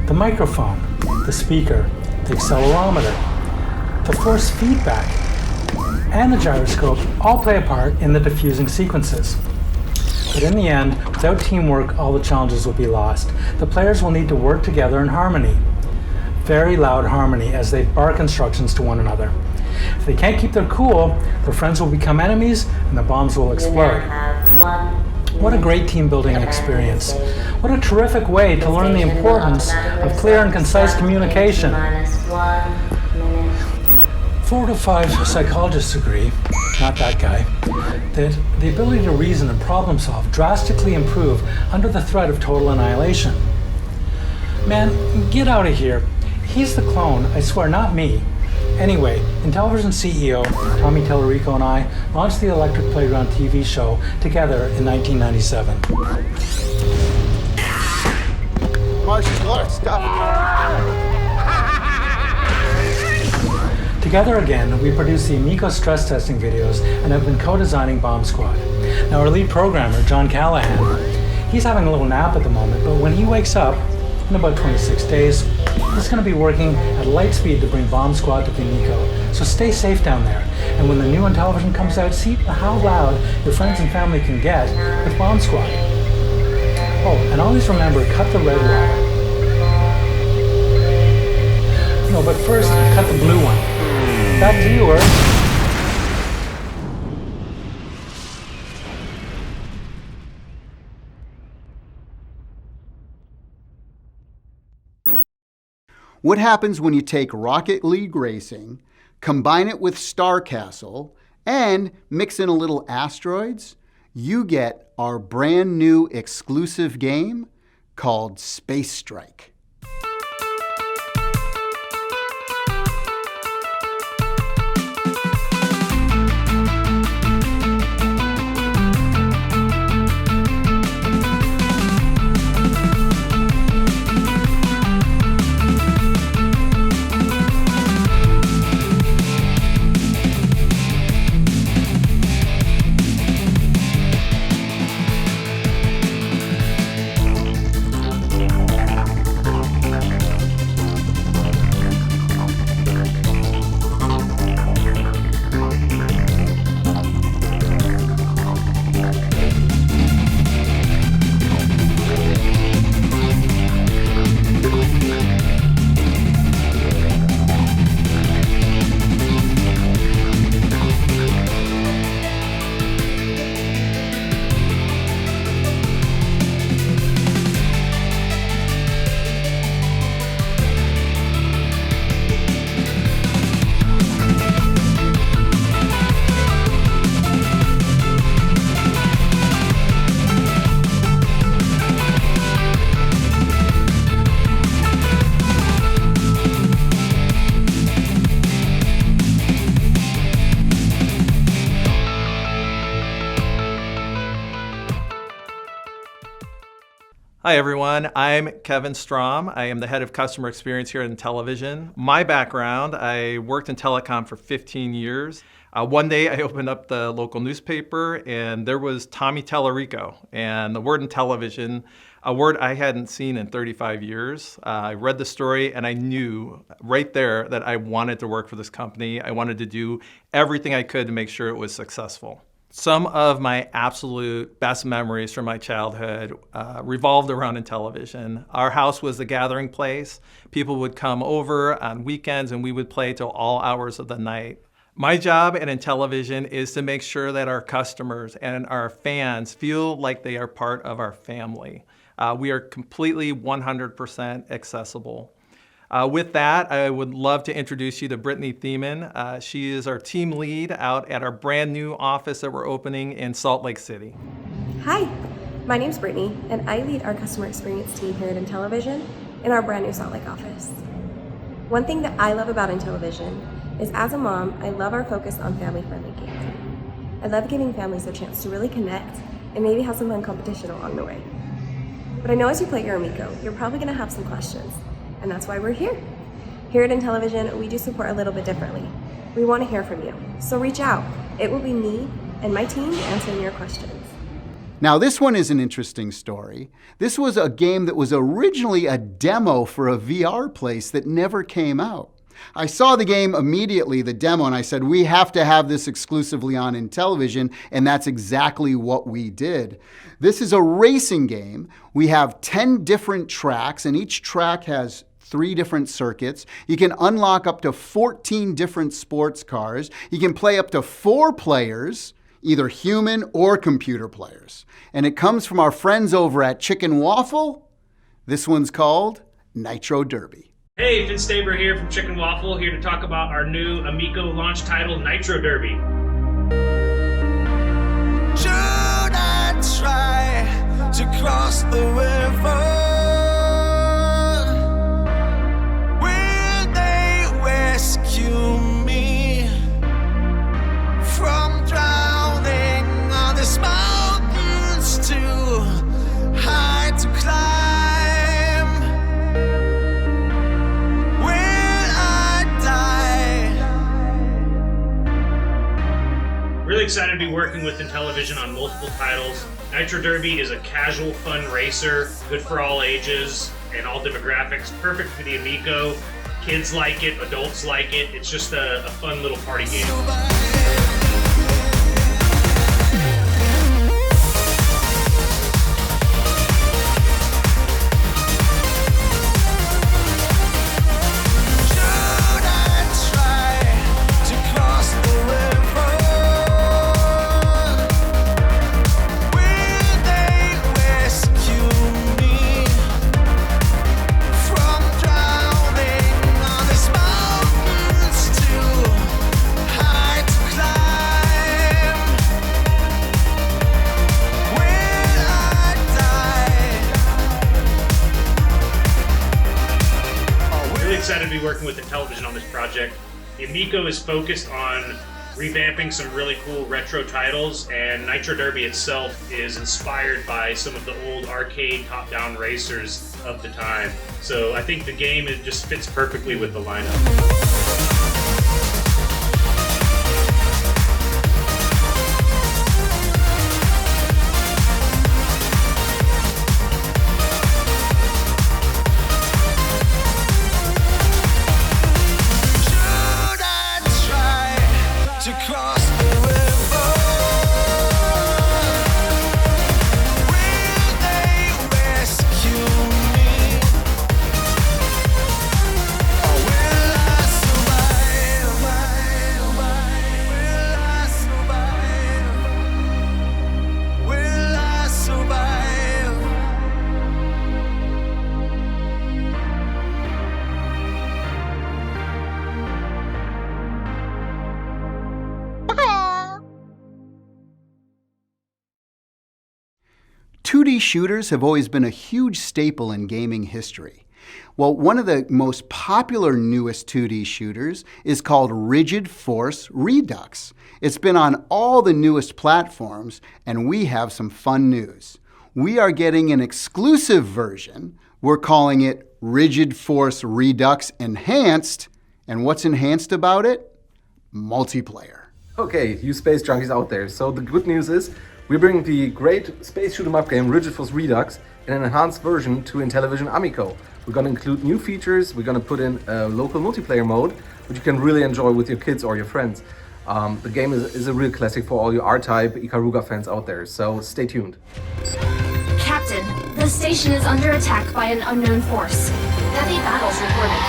the microphone, the speaker, the accelerometer, the force feedback, and the gyroscope all play a part in the diffusing sequences. But in the end, without teamwork, all the challenges will be lost. The players will need to work together in harmony. Very loud harmony as they bark instructions to one another. If they can't keep their cool, their friends will become enemies and the bombs will explode. What a great team building experience. What a terrific way to learn the importance of clear and concise communication. 4 to 5 psychologists agree, not that guy, that the ability to reason and problem solve drastically improve under the threat of total annihilation. Man, get out of here. He's the clone, I swear, not me. Anyway, Intellivision CEO Tommy Tellerico and I launched the Electric Playground TV show together in 1997. Martial arts, stop. Together again, we produced the Amico stress testing videos and have been co-designing Bomb Squad. Now our lead programmer, John Callahan, he's having a little nap at the moment, but when he wakes up, in about 26 days, he's going to be working at light speed to bring Bomb Squad to the Amico. So stay safe down there. And when the new Intellivision comes out, see how loud your friends and family can get with Bomb Squad. Oh, and always remember, cut the red wire. No, but first, cut the blue one. Back to you, Earth. What happens when you take Rocket League Racing, combine it with Star Castle, and mix in a little asteroids? You get our brand new exclusive game called Space Strike. Hi everyone, I'm Kevin Strom. I am the head of customer experience here at Intellivision. My background, I worked in telecom for 15 years. One day I opened up the local newspaper and there was Tommy Tellerico, and the word Intellivision, a word I hadn't seen in 35 years. I read the story and I knew right there that I wanted to work for this company. I wanted to do everything I could to make sure it was successful. Some of my absolute best memories from my childhood revolved around Intellivision. Our house was the gathering place. People would come over on weekends and we would play till all hours of the night. My job at Intellivision is to make sure that our customers and our fans feel like they are part of our family. We are completely 100% accessible. With that, I would love to introduce you to Brittany Thiemann. She is our team lead out at our brand new office that we're opening in Salt Lake City. Hi, my name's Brittany, and I lead our customer experience team here at Intellivision in our brand new Salt Lake office. One thing that I love about Intellivision is, as a mom, I love our focus on family-friendly games. I love giving families a chance to really connect and maybe have some fun competition along the way. But I know as you play your Amico, you're probably going to have some questions. And that's why we're here. Here at Intellivision, we do support a little bit differently. We want to hear from you, so reach out. It will be me and my team answering your questions. Now this one is an interesting story. This was a game that was originally a demo for a VR place that never came out. I saw the game immediately, the demo, and I said, we have to have this exclusively on Intellivision, and that's exactly what we did. This is a racing game. We have 10 different tracks, and each track has 3 different circuits. You can unlock up to 14 different sports cars. You can play up to 4 players, either human or computer players. And it comes from our friends over at Chicken Waffle. This one's called Nitro Derby. Hey, Finn Staber here from Chicken Waffle, here to talk about our new Amico launch title, Nitro Derby. Should I try to cross the river? Will they rescue me from drowning on these mountains too high to climb? Really excited to be working with Intellivision on multiple titles. Nitro Derby is a casual, fun racer, good for all ages and all demographics, perfect for the Amico. Kids like it, adults like it. It's just a fun little party game. Excited to be working with Intellivision on this project. The Amico is focused on revamping some really cool retro titles, and Nitro Derby itself is inspired by some of the old arcade top-down racers of the time. So I think the game just fits perfectly with the lineup. Shooters have always been a huge staple in gaming history. Well, one of the most popular newest 2D shooters is called Rigid Force Redux. It's been on all the newest platforms, and we have some fun news. We are getting an exclusive version. We're calling it Rigid Force Redux Enhanced. And what's enhanced about it? Multiplayer. Okay, you space junkies out there. So the good news is we're bringing the great space shoot 'em up game Rigid Force Redux in an enhanced version to Intellivision Amico. We're going to include new features. We're going to put in a local multiplayer mode, which you can really enjoy with your kids or your friends. The game is a real classic for all you R-Type Ikaruga fans out there, so stay tuned. Captain, the station is under attack by an unknown force. Heavy battles reported.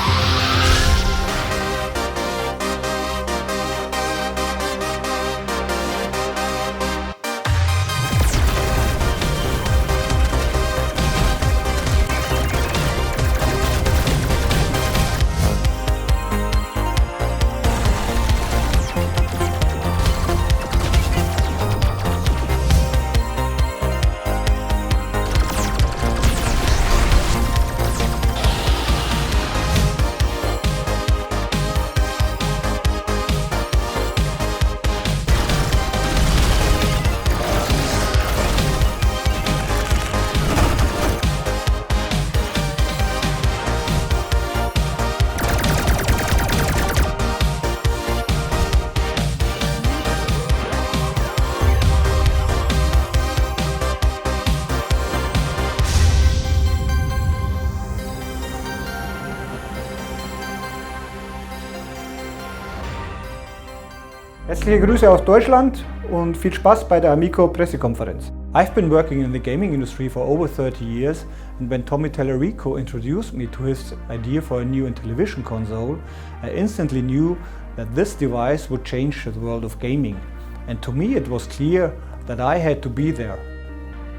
Herzliche Grüße aus Deutschland und viel Spaß bei der Amico Pressekonferenz. I've been working in the gaming industry for over 30 years, and when Tommy Tallarico introduced me to his idea for a new Intellivision console, I instantly knew that this device would change the world of gaming. And to me it was clear that I had to be there.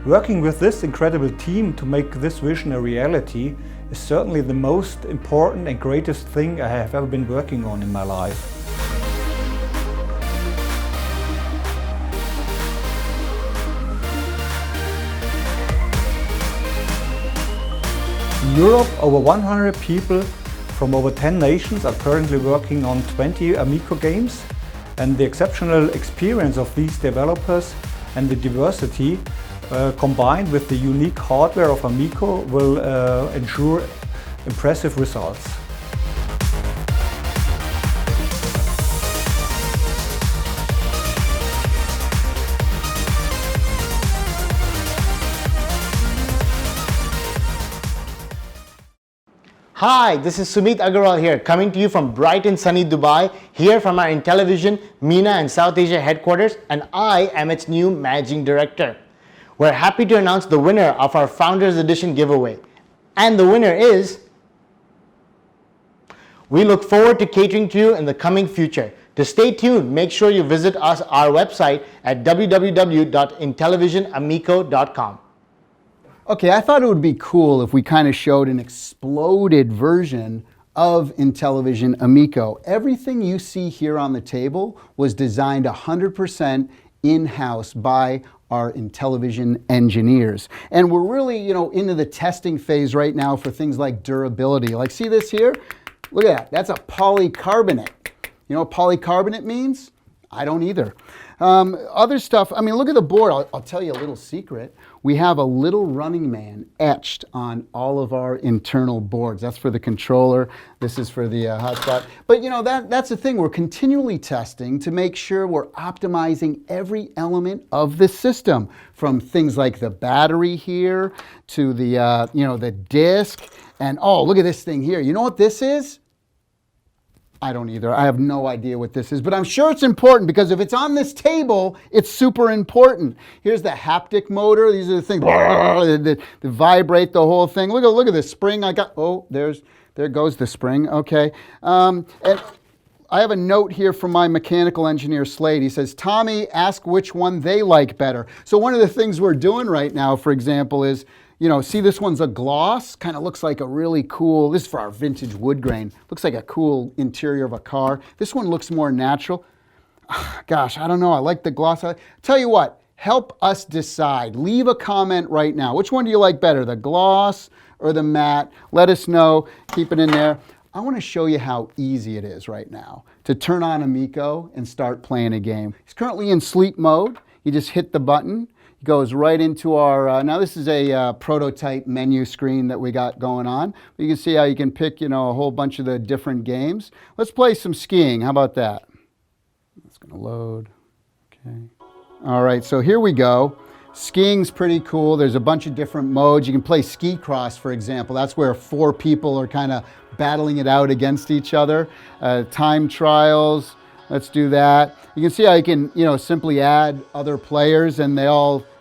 Working with this incredible team to make this vision a reality is certainly the most important and greatest thing I have ever been working on in my life. In Europe, over 100 people from over 10 nations are currently working on 20 Amico games, and the exceptional experience of these developers and the diversity combined with the unique hardware of Amico will ensure impressive results. Hi, this is Sumit Agarwal here, coming to you from bright and sunny Dubai, here from our Intellivision MENA and South Asia headquarters, and I am its new Managing Director. We're happy to announce the winner of our Founders Edition giveaway. And the winner is... We look forward to catering to you in the coming future. To stay tuned, make sure you visit our website at www.intellivisionamico.com. Okay, I thought it would be cool if we kind of showed an exploded version of Intellivision Amico. Everything you see here on the table was designed 100% in-house by our Intellivision engineers. And we're really, into the testing phase right now for things like durability. Like, see this here? Look at that, that's a polycarbonate. You know what polycarbonate means? I don't either. Other stuff, look at the board. I'll tell you a little secret. We have a little running man etched on all of our internal boards. That's for the controller. This is for the hotspot. But that's the thing. We're continually testing to make sure we're optimizing every element of the system, from things like the battery here to the the disc. And oh, look at this thing here. You know what this is? I don't either. I have no idea what this is, but I'm sure it's important because if it's on this table, it's super important. Here's the haptic motor. These are the things that vibrate the whole thing. Look at this spring I got. Oh, there goes the spring. Okay. And I have a note here from my mechanical engineer, Slade. He says, Tommy, ask which one they like better. So one of the things we're doing right now, for example, is see this one's a gloss, kind of looks like a really cool, this is for our vintage wood grain, looks like a cool interior of a car. This one looks more natural. Gosh, I don't know, I like the gloss. Tell you what, help us decide. Leave a comment right now. Which one do you like better, the gloss or the matte? Let us know, keep it in there. I want to show you how easy it is right now to turn on Amico and start playing a game. He's currently in sleep mode. You just hit the button. Goes right into our, now this is a prototype menu screen that we got going on. You can see how you can pick, a whole bunch of the different games. Let's play some skiing. How about that? It's going to load. Okay. All right, so here we go. Skiing's pretty cool. There's a bunch of different modes. You can play ski cross, for example. That's where 4 people are kind of battling it out against each other. Time trials. Let's do that. You can see how you can, simply add other players and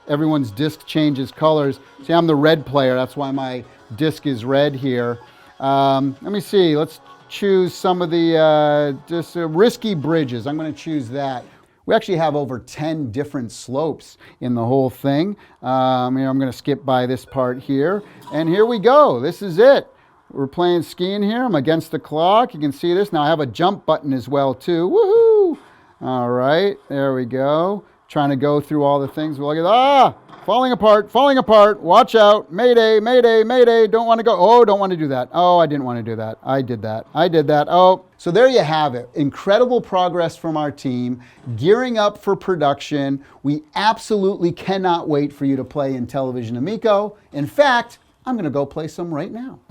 everyone's disc changes colors. See, I'm the red player. That's why my disc is red here. Let me see. Let's choose some of the risky bridges. I'm going to choose that. We actually have over 10 different slopes in the whole thing. I'm going to skip by this part here. And here we go. This is it. We're playing skiing here. I'm against the clock. You can see this. Now I have a jump button as well too. Woohoo! All right, there we go. Trying to go through all the things. Look at falling apart, falling apart. Watch out. Mayday, mayday, mayday. Don't want to go. Oh, don't want to do that. Oh, I didn't want to do that. I did that. I did that. Oh. So there you have it. Incredible progress from our team. Gearing up for production. We absolutely cannot wait for you to play Intellivision Amico. In fact, I'm going to go play some right now.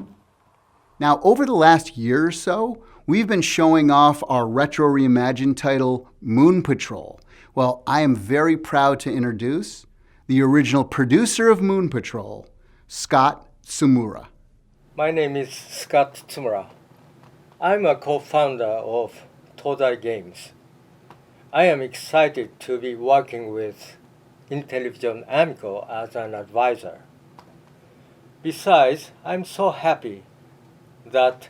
Now, over the last year or so, we've been showing off our retro reimagined title, Moon Patrol. Well, I am very proud to introduce the original producer of Moon Patrol, Scott Tsumura. My name is Scott Tsumura. I'm a co-founder of Todai Games. I am excited to be working with Intellivision Amico as an advisor. Besides, I'm so happy that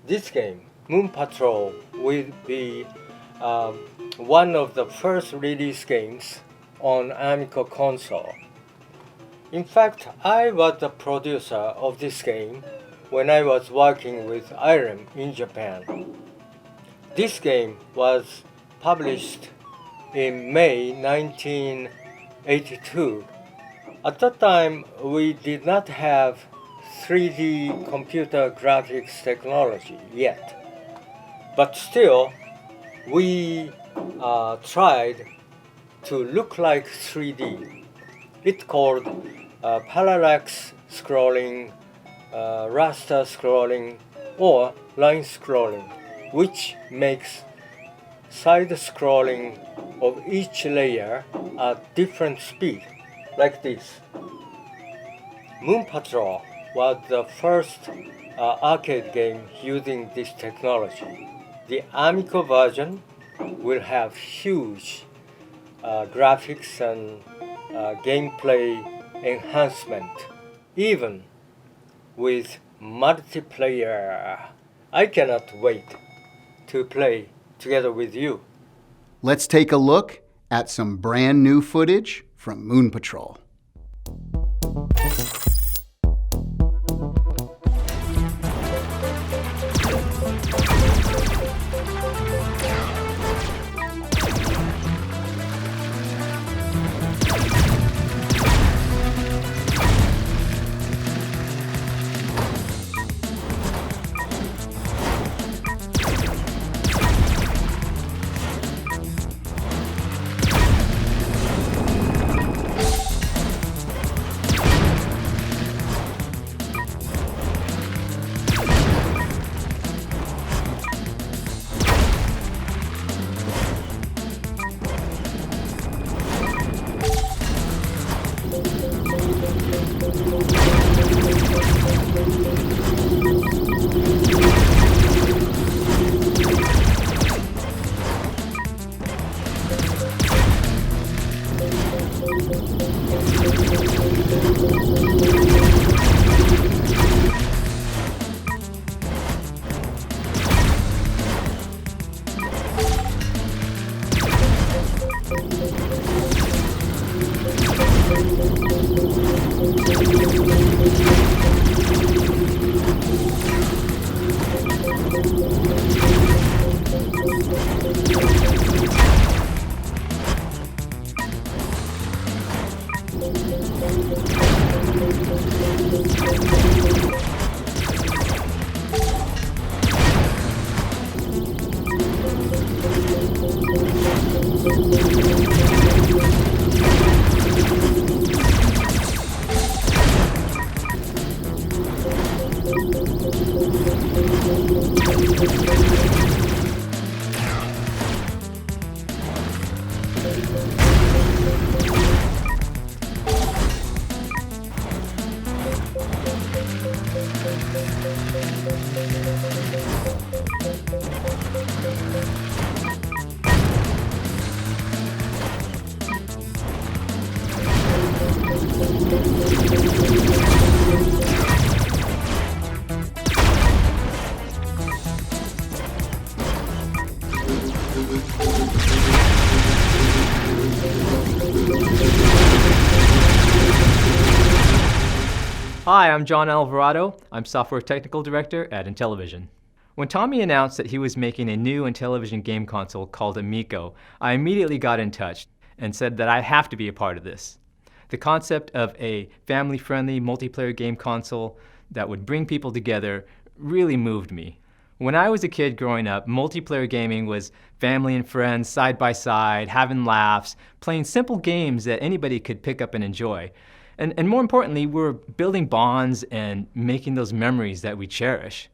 this game, Moon Patrol, will be one of the first release games on Amico console. In fact, I was the producer of this game when I was working with IREM in Japan. This game was published in May 1982. At that time, we did not have 3D computer graphics technology yet. But still, we tried to look like 3D. It's called parallax scrolling, raster scrolling, or line scrolling, which makes side scrolling of each layer at different speed, like this. Moon Patrol was the first arcade game using this technology. The Amico version will have huge graphics and gameplay enhancement, even with multiplayer. I cannot wait to play together with you. Let's take a look at some brand new footage from Moon Patrol. Hi, I'm John Alvarado. I'm Software Technical Director at Intellivision. When Tommy announced that he was making a new Intellivision game console called Amico, I immediately got in touch and said that I have to be a part of this. The concept of a family-friendly multiplayer game console that would bring people together really moved me. When I was a kid growing up, multiplayer gaming was family and friends side by side, having laughs, playing simple games that anybody could pick up and enjoy. And more importantly, we're building bonds and making those memories that we cherish.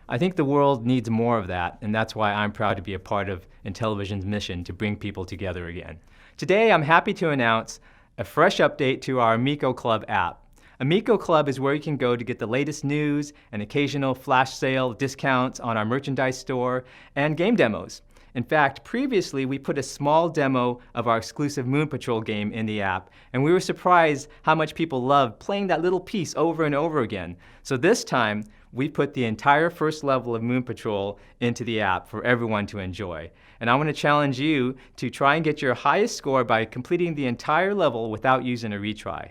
I think the world needs more of that, and that's why I'm proud to be a part of Intellivision's mission to bring people together again. Today, I'm happy to announce a fresh update to our Amico Club app. Amico Club is where you can go to get the latest news and occasional flash sale discounts on our merchandise store and game demos. In fact, previously we put a small demo of our exclusive Moon Patrol game in the app, and we were surprised how much people loved playing that little piece over and over again. So this time, we put the entire first level of Moon Patrol into the app for everyone to enjoy. And I want to challenge you to try and get your highest score by completing the entire level without using a retry.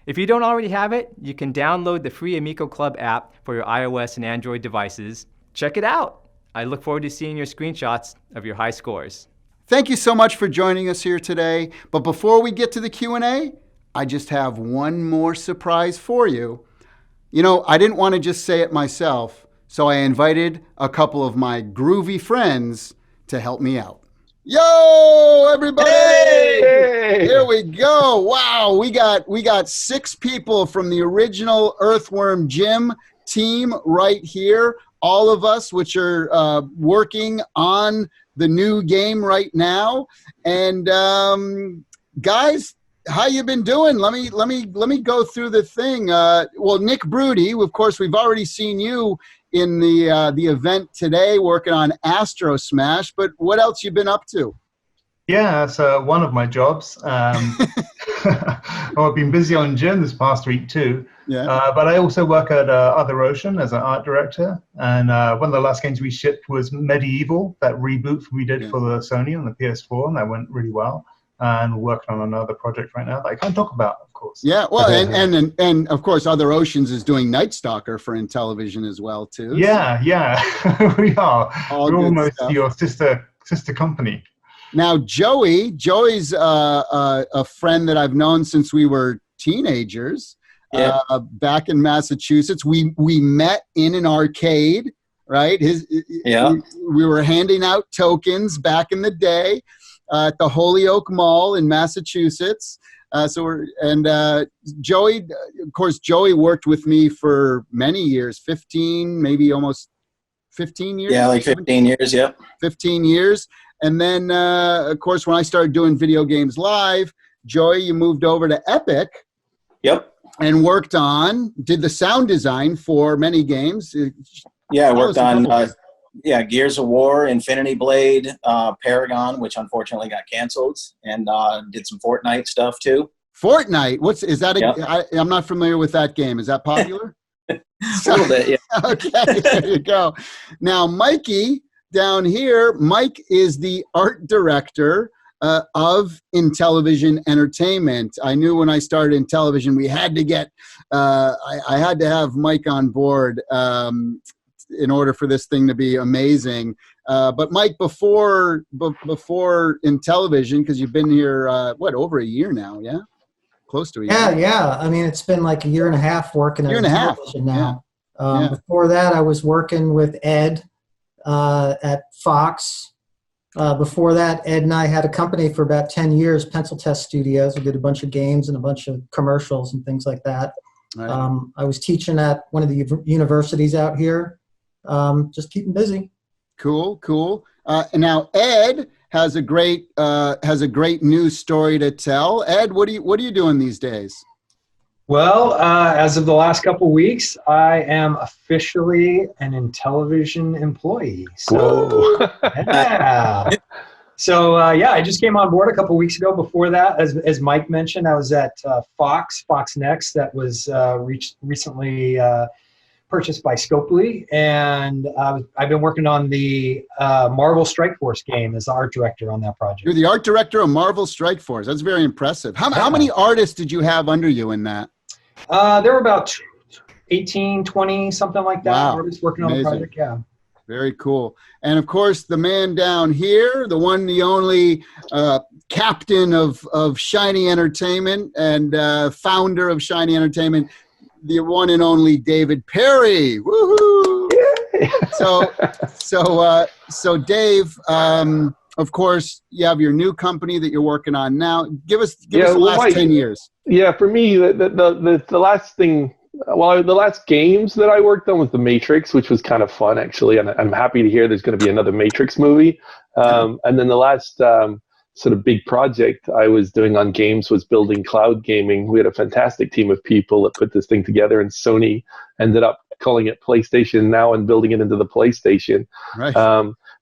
If you don't already have it, you can download the free Amico Club app for your iOS and Android devices. Check it out. I look forward to seeing your screenshots of your high scores. Thank you so much for joining us here today. But before we get to the Q&A, I just have one more surprise for you. You know, I didn't want to just say it myself, so I invited a couple of my groovy friends to help me out. Yo, everybody! Hey! Here we go. Wow, we got 6 people from the original Earthworm Jim team right here. All of us, which are working on the new game right now. And guys, how you been doing? Let me go through the thing. Well, Nick Broody, of course, we've already seen you in the event today, working on Astro Smash. But what else you been up to? Yeah, that's one of my jobs. Well, I've been busy on Jim this past week too. Yeah. But I also work at Other Ocean as an art director. And one of the last games we shipped was Medieval, that reboot we did for the Sony on the PS4, and that went really well. And we're working on another project right now that I can't talk about, of course. Yeah, well, and of course, Other Oceans is doing Night Stalker for Intellivision as well too. Yeah, we are. All we're good almost stuff. your sister company. Now, Joey's a friend that I've known since we were teenagers. Yeah. Back in Massachusetts, we met in an arcade, right? We were handing out tokens back in the day at the Holyoke Mall in Massachusetts. Joey, of course, Joey worked with me for many years, 15, maybe almost 15 years. Yeah, like 15 years. Yep. 15 years. And then, of course, when I started doing video games live, Joey, you moved over to Epic. Yep. And did the sound design for many games. Yeah, I worked on Gears of War, Infinity Blade, Paragon, which unfortunately got canceled, and did some Fortnite stuff too. Fortnite? Is that I'm not familiar with that game. Is that popular? A little bit, yeah. Okay, there you go. Now, Mikey down here, Mike is the art director of Intellivision Entertainment. I knew when I started Intellivision, we had to get, I had to have Mike on board in order for this thing to be amazing. But Mike, before Intellivision, because you've been here, over a year now, yeah? Close to a year. Yeah. I mean, it's been like a year and a half working on Intellivision now. Yeah. Before that, I was working with Ed at Fox. Before that, Ed and I had a company for about 10 years, Pencil Test Studios. We did a bunch of games and a bunch of commercials and things like that. Right. I was teaching at one of the universities out here, just keeping busy. Cool. And now Ed has a great news story to tell. Ed, what are you doing these days? Well, as of the last couple of weeks, I am officially an Intellivision employee. So, yeah. So, I just came on board a couple of weeks ago. Before that, as Mike mentioned, I was at Fox Next, that was recently purchased by Scopely, and I've been working on the Marvel Strike Force game as the art director on that project. You're the art director of Marvel Strike Force. That's very impressive. How many artists did you have under you in that? There were about 18, 20, something like that. Wow. Artists working on the project, yeah. Very cool. And of course, the man down here, the one, the only captain of Shiny Entertainment and founder of Shiny Entertainment, the one and only David Perry. Woohoo! So Dave, of course, you have your new company that you're working on now. Give us the last 10 years. Yeah, for me, the last thing, the last games that I worked on was The Matrix, which was kind of fun, actually. And I'm happy to hear there's going to be another Matrix movie. And then the last sort of big project I was doing on games was building cloud gaming. We had a fantastic team of people that put this thing together, and Sony ended up calling it PlayStation Now and building it into the PlayStation. Right.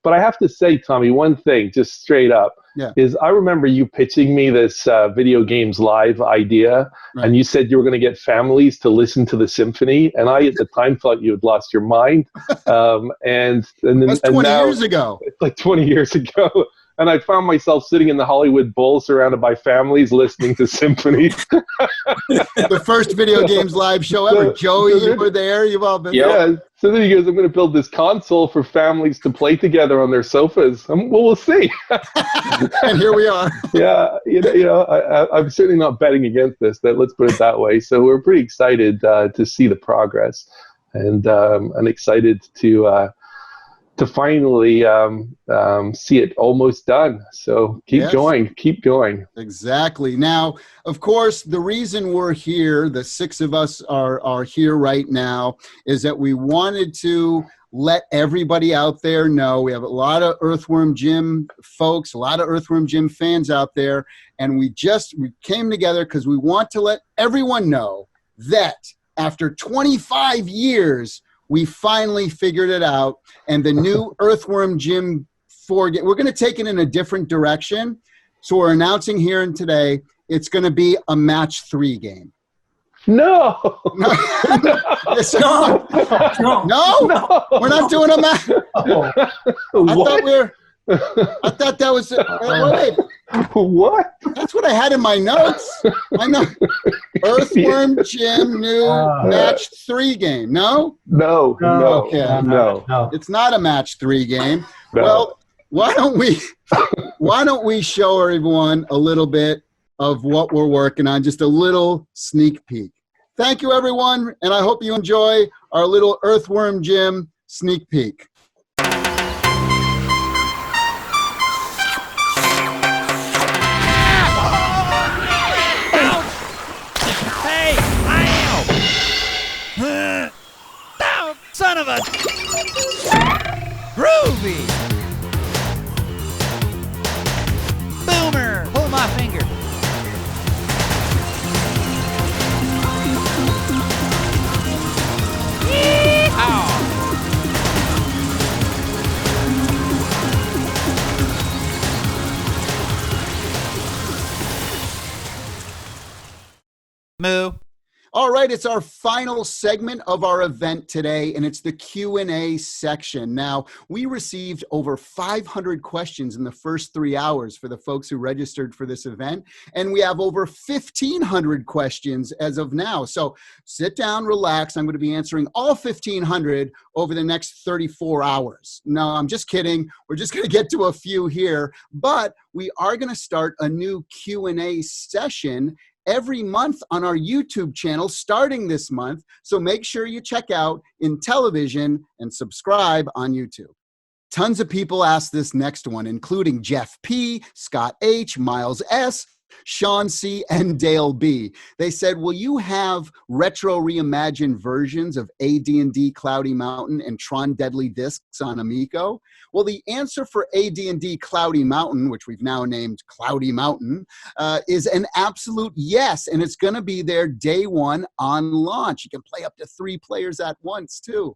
But I have to say, Tommy, one thing, just straight up, is I remember you pitching me this video games live idea, and you said you were going to get families to listen to the symphony, and I at the time thought you had lost your mind. And That's 20 years ago. It's like 20 years ago. And I found myself sitting in the Hollywood Bowl surrounded by families listening to symphony. The first video games live show ever. Joey, you were there. You've all been there. Yeah. So then he goes, I'm going to build this console for families to play together on their sofas. Well, we'll see. And here we are. Yeah. I'm certainly not betting against this. Let's put it that way. So we're pretty excited to see the progress, and I'm excited to finally see it almost done. So keep going. Exactly. Now, of course, the reason we're here, the six of us are here right now, is that we wanted to let everybody out there know. We have a lot of Earthworm Jim folks, a lot of Earthworm Jim fans out there, and we came together because we want to let everyone know that after 25 years, we finally figured it out, and the new Earthworm Jim 4 game, we're going to take it in a different direction. So we're announcing here and today, it's going to be a match 3 game. No. No. We're not doing a match. I thought that was wait. What? That's what I had in my notes. I know. Earthworm Jim new match 3 game. No. Okay. No. It's not a match 3 game. No. Well, why don't we show everyone a little bit of what we're working on? Just a little sneak peek. Thank you, everyone, and I hope you enjoy our little Earthworm Jim sneak peek. Son of a groovy boomer! Pull my finger. Yeehaw! Moo. All right, it's our final segment of our event today, and it's the Q&A section. Now, we received over 500 questions in the first 3 hours for the folks who registered for this event, and we have over 1,500 questions as of now. So sit down, relax. I'm going to be answering all 1,500 over the next 34 hours. No, I'm just kidding. We're just going to get to a few here, but we are going to start a new Q&A session every month on our YouTube channel starting this month. So make sure you check out Intellivision and subscribe on YouTube. Tons of people asked this next one, including Jeff P., Scott H., Miles S., Sean C., and Dale B. They said, will you have retro reimagined versions of AD&D Cloudy Mountain and Tron Deadly Discs on Amico? Well, the answer for AD&D Cloudy Mountain, which we've now named Cloudy Mountain, is an absolute yes, and it's going to be there day one on launch. You can play up to 3 players at once, too.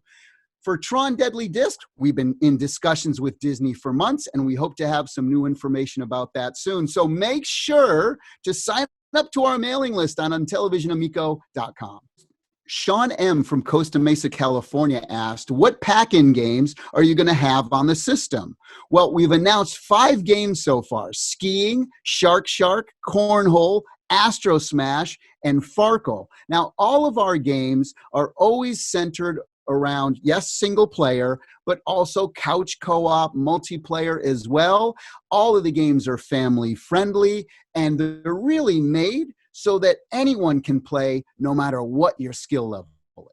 For Tron Deadly Disc, we've been in discussions with Disney for months, and we hope to have some new information about that soon. So make sure to sign up to our mailing list on UntellivisionAmico.com. Sean M. from Costa Mesa, California asked, what pack-in games are you going to have on the system? Well, we've announced 5 games so far: Skiing, Shark, Cornhole, Astro Smash, and Farkle. Now, all of our games are always centered around, yes, single player, but also couch co-op, multiplayer as well. All of the games are family friendly, and they're really made so that anyone can play no matter what your skill level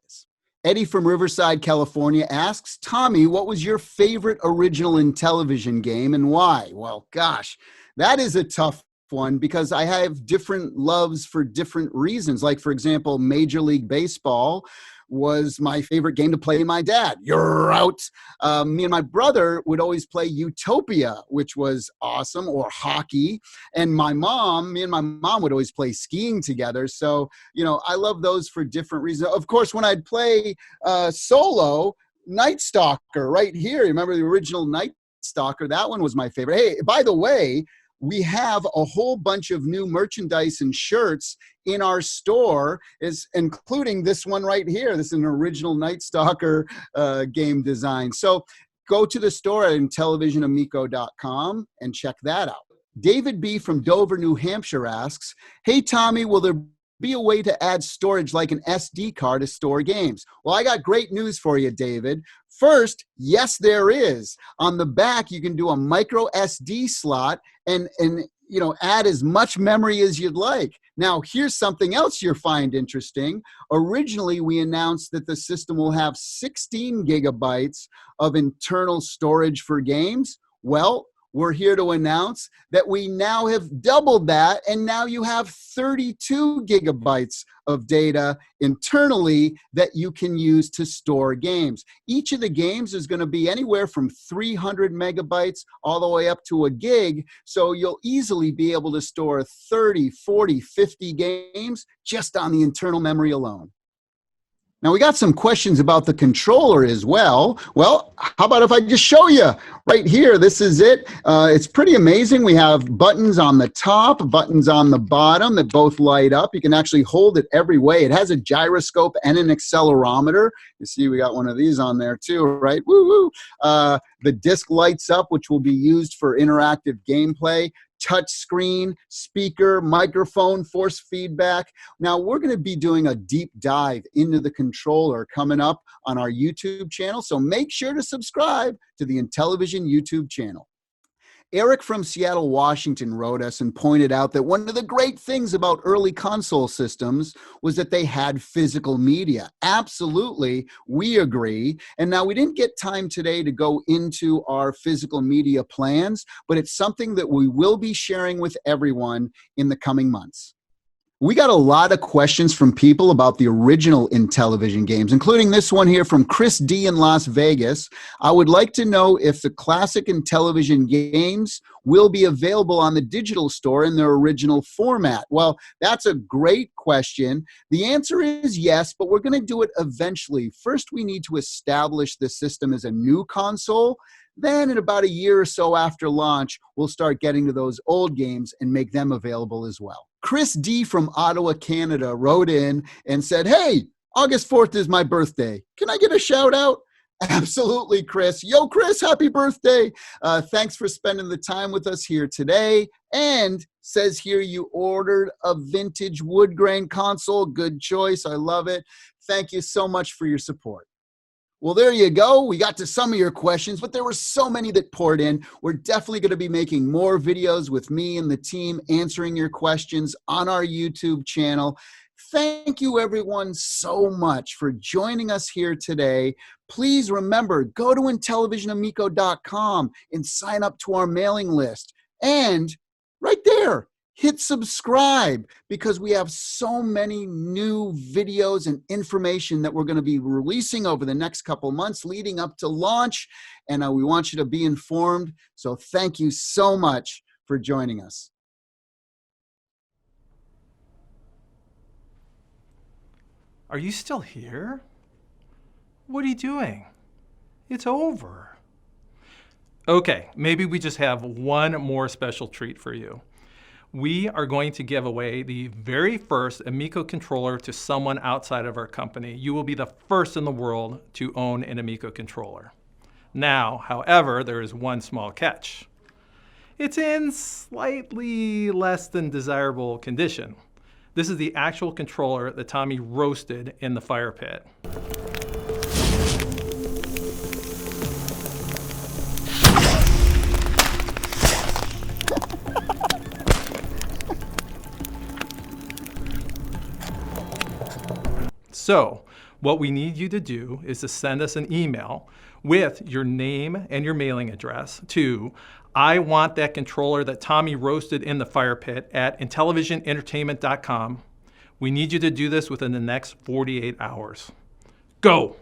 is. Eddie from Riverside, California asks, Tommy, what was your favorite original Intellivision game and why? Well, gosh, that is a tough one because I have different loves for different reasons. Like, for example, Major League Baseball was my favorite game to play with my dad. You're out. Me and my brother would always play Utopia, which was awesome, or hockey. And me and my mom would always play skiing together. So, I love those for different reasons. Of course, when I'd play solo, Night Stalker right here. Remember the original Night Stalker. That one was my favorite. Hey, by the way, we have a whole bunch of new merchandise and shirts in our store, including this one right here. This is an original Night Stalker game design. So go to the store at IntellivisionAmico.com and check that out. David B. from Dover, New Hampshire asks, hey, Tommy, will there be a way to add storage like an SD card to store games? Well, I got great news for you, David. First, yes, there is. On the back, you can do a micro SD slot and add as much memory as you'd like. Now, here's something else you'll find interesting. Originally, we announced that the system will have 16 gigabytes of internal storage for games. Well, we're here to announce that we now have doubled that, and now you have 32 gigabytes of data internally that you can use to store games. Each of the games is going to be anywhere from 300 megabytes all the way up to a gig, so you'll easily be able to store 30, 40, 50 games just on the internal memory alone. Now, we got some questions about the controller as well. Well, how about if I just show you right here? This is it. It's pretty amazing. We have buttons on the top, buttons on the bottom that both light up. You can actually hold it every way. It has a gyroscope and an accelerometer. You see we got one of these on there too, right? Woo-woo. The disc lights up, which will be used for interactive gameplay. Touch screen, speaker, microphone, force feedback. Now, we're going to be doing a deep dive into the controller coming up on our YouTube channel, so make sure to subscribe to the Intellivision YouTube channel. Eric from Seattle, Washington wrote us and pointed out that one of the great things about early console systems was that they had physical media. Absolutely, we agree. And now we didn't get time today to go into our physical media plans, but it's something that we will be sharing with everyone in the coming months. We got a lot of questions from people about the original Intellivision games, including this one here from Chris D. in Las Vegas. I would like to know if the classic Intellivision games will be available on the digital store in their original format. Well, that's a great question. The answer is yes, but we're going to do it eventually. First, we need to establish the system as a new console. Then in about a year or so after launch, we'll start getting to those old games and make them available as well. Chris D. from Ottawa, Canada wrote in and said, hey, August 4th is my birthday. Can I get a shout out? Absolutely, Chris. Yo, Chris, happy birthday. Thanks for spending the time with us here today. And says here you ordered a vintage wood grain console. Good choice. I love it. Thank you so much for your support. Well, there you go. We got to some of your questions, but there were so many that poured in. We're definitely going to be making more videos with me and the team answering your questions on our YouTube channel. Thank you, everyone, so much for joining us here today. Please remember, go to IntellivisionAmico.com and sign up to our mailing list. And right there, hit subscribe, because we have so many new videos and information that we're going to be releasing over the next couple months leading up to launch, and we want you to be informed. So thank you so much for joining us. Are you still here? What are you doing? It's over. Okay, maybe we just have one more special treat for you. We are going to give away the very first Amico controller to someone outside of our company. You will be the first in the world to own an Amico controller. Now, however, there is one small catch. It's in slightly less than desirable condition. This is the actual controller that Tommy roasted in the fire pit. So, what we need you to do is to send us an email with your name and your mailing address to I want that controller that Tommy roasted in the fire pit at IntellivisionEntertainment.com. We need you to do this within the next 48 hours. Go!